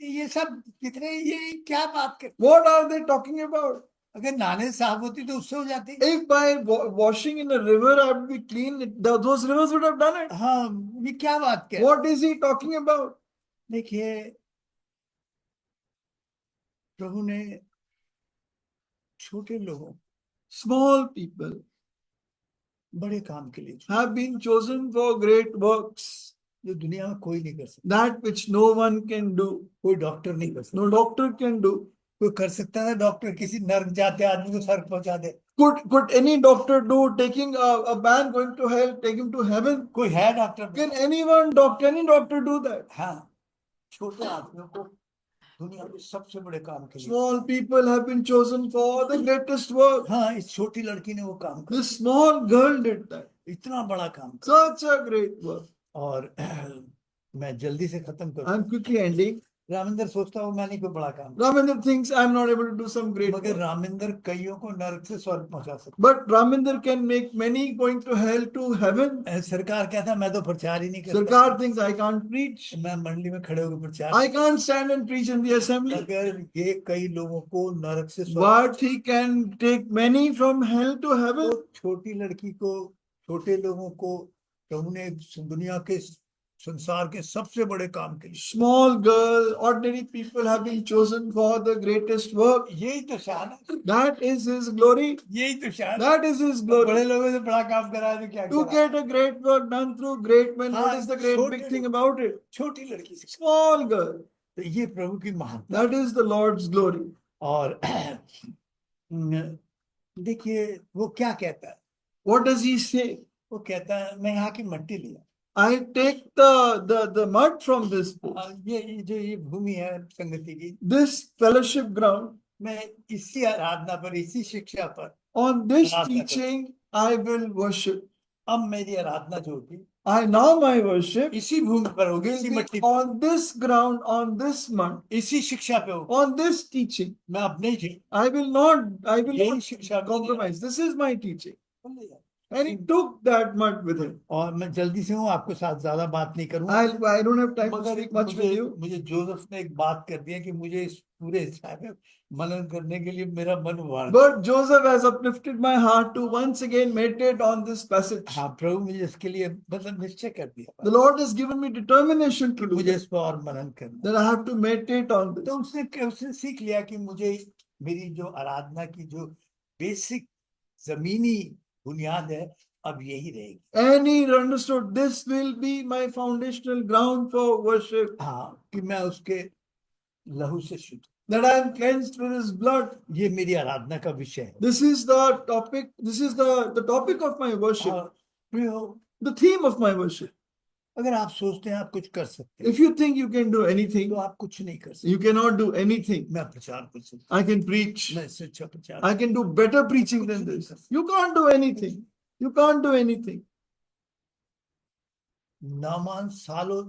ये सब कितने, ये क्या बात कर, What are they talking about? अगर नाले साफ होती तो उससे हो जाती। If by washing in a river I would be clean, those rivers would have done it. हाँ, ये क्या बात कर, What is he talking about? देखिए प्रभु ने छोटे लोगों, Small people बड़े काम के लिए, have been chosen for great works, जो दुनिया में कोई नहीं कर सकता, that which no one can do, कोई डॉक्टर नहीं कर सकता। no doctor can do. कोई कर सकता है डॉक्टर किसी नर्क जाते आदमी को स्वर्ग पहुंचा दे? Could any doctor do taking a man going to hell, take him to heaven? कोई है doctor? Can any doctor do that? हाँ, छोटे आदमियों को दुनिया के सबसे बड़े काम के लिए, Small people have been chosen for the greatest work. हाँ, इस छोटी लड़की ने वो काम किया, This small girl did that. इतना बड़ा काम किया। Such a great work. और मैं जल्दी से खत्म करूँ, I'm quickly ending. रामेंद्र सोचता हूँ मैंने कोई बड़ा काम किया, Raminder thinks I'm not able to do some great मगर work. रामेंद्र कईयों को नरक से स्वर्ग पहुंचा सकता But Raminder can make many going to hell to heaven. है। सरकार कहता मैं तो प्रचार ही नहीं करता, Sarkar thinks I can't preach. मैं मंडली में खड़े होकर प्रचार, I can't stand and preach in the assembly. अगर ये कई लोगों को नरक से स्वर्ग, But he can take many from hell to heaven. तो छोटी लड़की को, छोटे लोगों को प्रभु ने दुनिया के, संसार के सबसे बड़े काम के लिए, Small girl, ordinary people have been chosen for the greatest work. यही तो शान है, That is his glory. यही तो शान है। That is his बड़े glory. लोगों से बड़ा काम करा है तो क्या To करा? get a great work done through great men, what is the great big thing about it? छोटी लड़की से, Small girl. तो ये प्रभु की महानता। That is the Lord's glory. और देखिए वो क्या कहता है, What does he say? वो कहता है मैं यहाँ की मिट्टी लिया, I take the mud from this place, ये जो ये भूमि है संगति की, this fellowship ground. मैं इसी आराधना पर, इसी शिक्षा पर, On this आराधना करूं। teaching, I will worship. अब मेरी आराधना जो होगी Now my worship इसी भूमि पर होगी, will इसी be मिट्टी पर, on this ground, on this mud, इसी शिक्षा पे होगी। on this teaching. मैं अपने ही I will यही not शिक्षा में compromise. This is my teaching. लिया। And he took that mud with him. और मैं जल्दी से हूँ, आपको साथ ज्यादा बात नहीं करूंगा, I don't have time to मगर speak much with you. मुझे जोसेफ ने एक बात कर दिया कि मुझे इस पूरे हिस्से में मनन करने के लिए मेरा मन उभार, But Joseph has uplifted my heart to once again meditate on this passage. हाँ प्रभु मुझे इसके लिए मतलब निश्चय कर The दिया, Lord has given me determination to do मुझे this, इस पर और मनन करना। that I have to meditate on this. तो उसने सीख लिया कि मुझे मेरी जो आराधना की जो बेसिक जमीनी बुनियाद है अब यही रहेगी। And he understood this will be my foundational ground for worship, हाँ, कि मैं उसके लहू से शुद्ध, that I am cleansed with his blood. ये मेरी आराधना का विषय है। This is the topic, this is the topic of my worship, और प्रियो, the theme of my worship. अगर आप सोचते हैं आप कुछ कर सकते हैं If you think you can do anything, तो आप कुछ नहीं कर सकते। you cannot do anything. मैं प्रचार कर सकता I can preach. हूँ, मैं इससे अच्छा प्रचार, I can do better preaching than this. You can't do anything. You can't do anything. Naaman सालों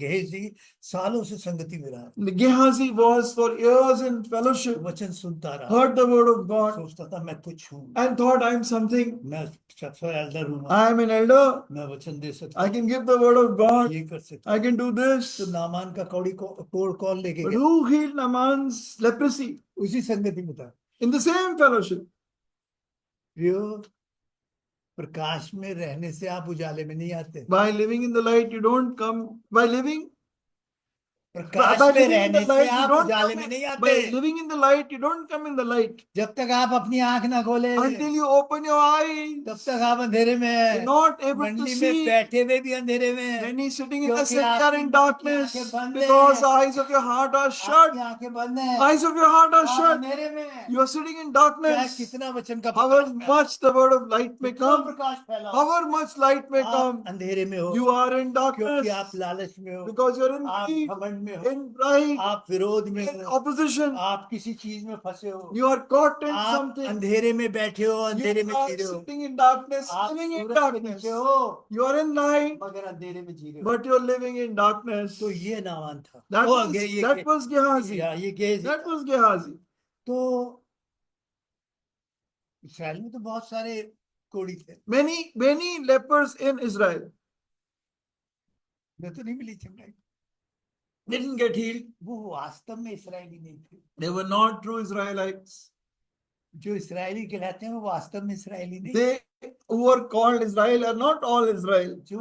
गेहजी सालों से संगति में रहा, Gehazi was for years in fellowship, वचन सुनता रहा, heard the word of God, सोचता था मैं कुछ हूँ, and thought I'm something. मैं सबसे एल्डर हूँ, I am an elder. मैं वचन दे सकता I हूँ, can give the word of God. ये कर सकता I हूँ। can do this. तो नामान का कौड़ी को कोड़ कौन लेके But गया? who healed Naaman's leprosy? उसी संगति में था। In the same fellowship. प्रियो, प्रकाश में रहने से आप उजाले में नहीं आते, By living in the light, you don't come. By living Prakash by में living in रहने the से light, you आप don't उजाले come में in. नहीं आते। By living in the light, you don't come in the light. जब तक आप अपनी आंख ना खोले, Until you open your eyes, तब तक आप अंधेरे में you're हैं। not able to मंडी में see. बैठे हुए भी अंधेरे में हैं। Many sitting in the क्योंकि city are आपकी in आंखें darkness बंद because the हैं, eyes of your heart are shut. आपकी आंखें बंद हैं, Eyes of your heart are आप shut. अंधेरे में हैं। You are sitting in चाहे darkness. कितना वचन का However प्रकाश फैला, much the word of light may कितना come, प्रकाश फैला, however much light may आप come, अंधेरे में हो, you are in क्योंकि darkness आप लालच में हो, because you're in आप greed, घमंड में हो, in pride, आप विरोध में in हो, opposition. आप किसी चीज में फंसे हो, You are caught in आप something. अंधेरे में बैठे हो, You अंधेरे में जी are रहे हो, sitting in darkness, आप living in सूरज के darkness. नीचे हो, You are in light, मगर अंधेरे में जी रहे हो। but you're living in darkness. तो ये नामान था, That ओ, was ये that was Gehazi. ये गेहजी That था। was Gehazi. तो इसराइल में तो बहुत सारे कोड़ी थे, Many lepers in Israel मैं तो नहीं मिली चंगाई, didn't get healed. वो वास्तव में इसराइली नहीं थे। They were not true Israelites. जो इसराइली कहलाते हैं वो वास्तव में इसराइली नहीं। They who are called Israel are not all Israel. जो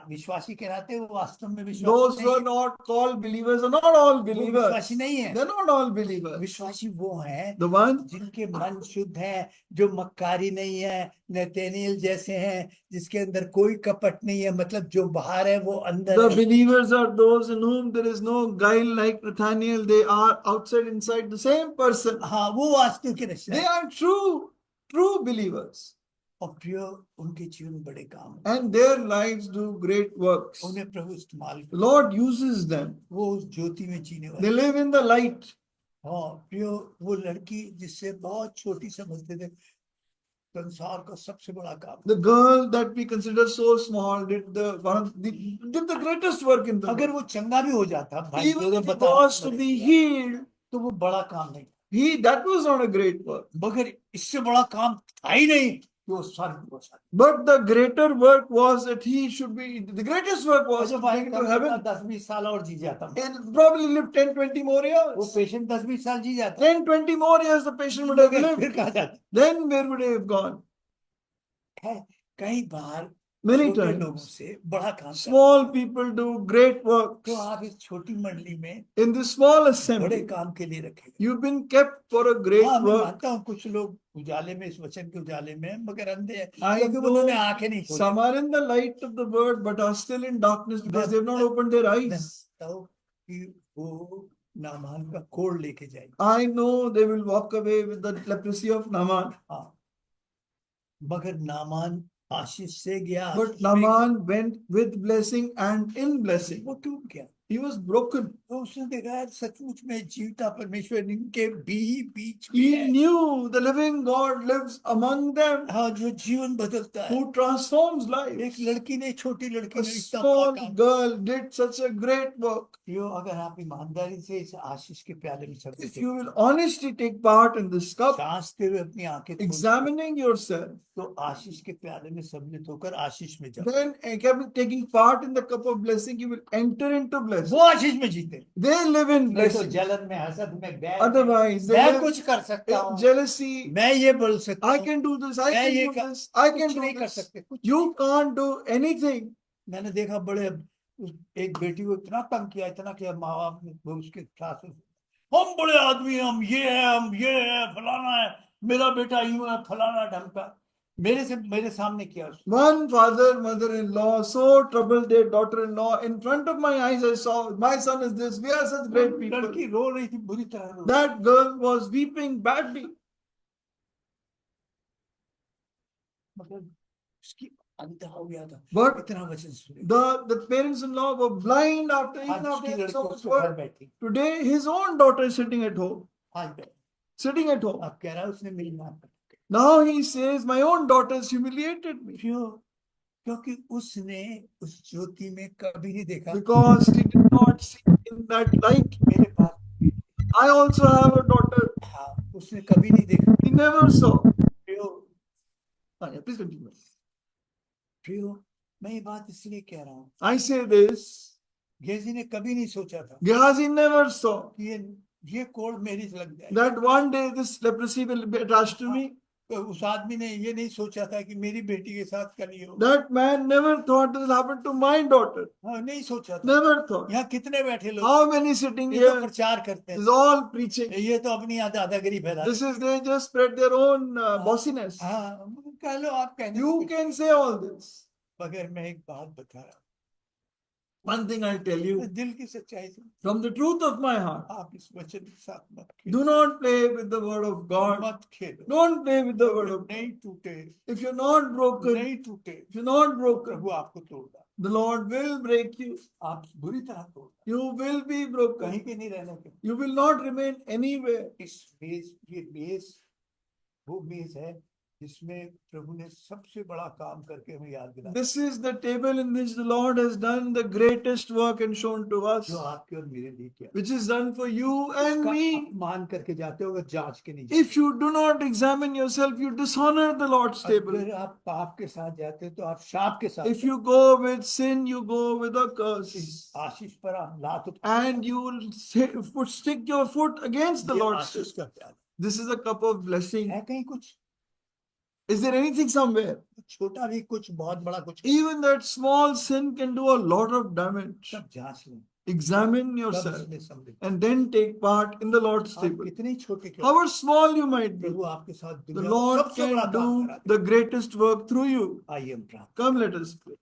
विश्वासी कहलाते हैं वो वास्तव में विश्वासी Those नहीं who are है। not called believers are not all वो believers. विश्वासी नहीं है। They're not all believers. विश्वासी वो हैं The one, जिनके मन शुद्ध है, जो मक्कारी नहीं है, नतनेल जैसे हैं, जिसके अंदर कोई कपट नहीं है, मतलब जो बाहर है वो अंदर the है। believers are those in whom there is no guile like Nathaniel. They are outside, inside the same person. हाँ, वो वास्तव के रक्षा They है। are true believers. और प्रिय, उनके जीवन बड़े काम हैं। And their lives do great works. उन्हें प्रभु इस्तेमाल The करता है। Lord uses them. वो उस ज्योति में जीने They वाले। live in the light. हाँ प्रिय, वो लड़की जिससे बहुत छोटी समझते थे, संसार का सबसे बड़ा काम। The girl that we consider so small did the greatest work in the अगर world. वो चंगा भी हो जाता, भाई Even जो if he बता, was to be healed, तो वो बड़ा काम नहीं, that was not a great work. मगर इससे बड़ा काम था ही नहीं कि वो स्वर्ग को सकता। But the greater work was that he should be, the greatest work was जो to भाई take it to heaven 10-20 साल और जी जाता, and probably live 10-20 more वो years. पेशेंट 10-20 साल जी जाता, 10-20 more years the patient would have फिर lived. कहा जाता Then where would he have gone? है। कई बार Many छोटे लोगों times. से बड़ा काम करते Small people do great हैं। works. तो आप इस छोटी मंडली में In this small बड़े assembly, काम के लिए रखे। you've been kept for a great हाँ, मैं work. मानता हूँ कुछ लोग उजाले में, इस वचन के उजाले में, मगर अंधे हैं, I क्योंकि know उन्होंने आंखें नहीं खोली। some are in the light of the word but are still in darkness because they have not opened their मैं eyes. मानता हूँ कि वो नामान का कोड़ लेके जाएंगे। I know they will walk away with the leprosy of Naaman. हाँ, मगर नामान आशीष से गया, But Naaman went with blessing and in blessing. वो टूट गया। He was broken. तो उसने देखा यार, सचमुच में जीवता परमेश्वर इनके बीच में He है। knew the living God lives among them, हाँ, जो जीवन बदलता है। who transforms एक lives. लड़की ने, छोटी लड़की A ने इतना small बड़ा काम girl did such a great work. किया। अगर आप ईमानदारी से इस आशीष के प्याले में सब If you will honestly take part in this cup, सांसते हुए अपनी आंखें खोल, examining yourself, तो आशीष के प्याले में सम्मिलित होकर आशीष में जाओ। then taking part in the cup of blessing, you will enter into blessing. वो आशीष में जीते। They live in नहीं तो blessing. जलन में, हसद में, बैर में, Otherwise, they मैं live कुछ कर सकता हूँ, in jealousy. मैं ये बोल सकता I हूँ, can do this. I मैं ये can do this. I can कुछ do नहीं कर this. सकते, कुछ You can't do anything. मैंने देखा बड़े, एक बेटी को इतना तंग किया, इतना किया, माँ बाप ने, वो उसके सास, हम बड़े आदमी हैं, हम ये है, फलाना है, मेरा बेटा यूं है, फलाना ढंग का, मेरे सामने किया उसने। One father, mother-in-law so troubled their daughter-in-law. In front of my eyes, I saw, my son is this. We are such great people. लड़की रो रही थी, बुरी तरह रो रही थी। That girl was weeping badly. मतलब उसकी अंधा हो गया था, But इतना वचन सुने। the parents-in-law were blind even आज after की hearing लड़की so much उसके घर word. बैठी, Today, his own daughter is sitting at home. आज बैठी, Sitting at home. अब कह रहा है उसने मेरी मां पर Now he says, my own daughters humiliated me क्यों? क्योंकि उसने उस ज्योति में कभी नहीं देखा because he did not see in that light. मेरे पास I also have a daughter. हाँ, उसने कभी नहीं देखा He never saw. प्रियो Ah, yeah, please continue. प्रियो मैं ये बात इसलिए कह रहा हूँ I say this. गेजी ने कभी नहीं सोचा था Gehazi never saw कि ये कोड मेरी से लग जाएगी that one day this leprosy will be attached to me. तो उस आदमी ने ये नहीं सोचा था कि मेरी बेटी के साथ कल ये हो That man never thought this will happen to my daughter. हाँ, नहीं सोचा था Never thought. यहाँ कितने बैठे लोग How many sitting ये तो here प्रचार करते is हैं all preaching. ये तो अपनी दादागिरी फैला This is they just spread their own bossiness. हाँ कह लो आप कहने You को- can say all this. मगर मैं एक बात बता रहा One thing I tell हूँ you दिल की सच्चाई से from the truth of my heart. आप इस वचन के साथ मत Do Khelo not play with the word of God. मत खेलो Don't play with the word of God. नहीं टूटे If you're not broken, नहीं टूटे if you're not broken, प्रभु आपको तोड़ना the Lord will break you. आप बुरी तरह तोड़ना You will be कहीं broken. भी नहीं रहने के You will not remain anywhere. इस मेज ये मेज वो मेज है जिसमें प्रभु ने सबसे बड़ा काम करके हमें याद दिलाया This is the table in which the Lord has done the greatest work and shown to us, जो आपके और मेरे लिए किया which is done for you and उसका me. अपमान करके जाते हो अगर जांच के नहीं If you do not examine yourself, you dishonor the Lord's जाते। table. अगर आप पाप के साथ जाते हो तो आप शाप के साथ If you go with sin, you go with a इस curse. आशीष पर आप लात And you will stick your foot against the ये Lord's आशीष table. का प्यार This is a cup of blessing. है कहीं कुछ Is there anything somewhere? छोटा भी कुछ बहुत बड़ा कुछ Even that small sin can do a lot of damage. सब जांच लें Examine सब yourself इसमें सम्मिलित and then take part in the Lord's आप table. कितने ही छोटे क्यों However small you might be, प्रभु आपके साथ the दुनिया का Lord सबसे बड़ा can काम do करा the greatest work through you. आइए हम प्रार्थना Come, let us pray.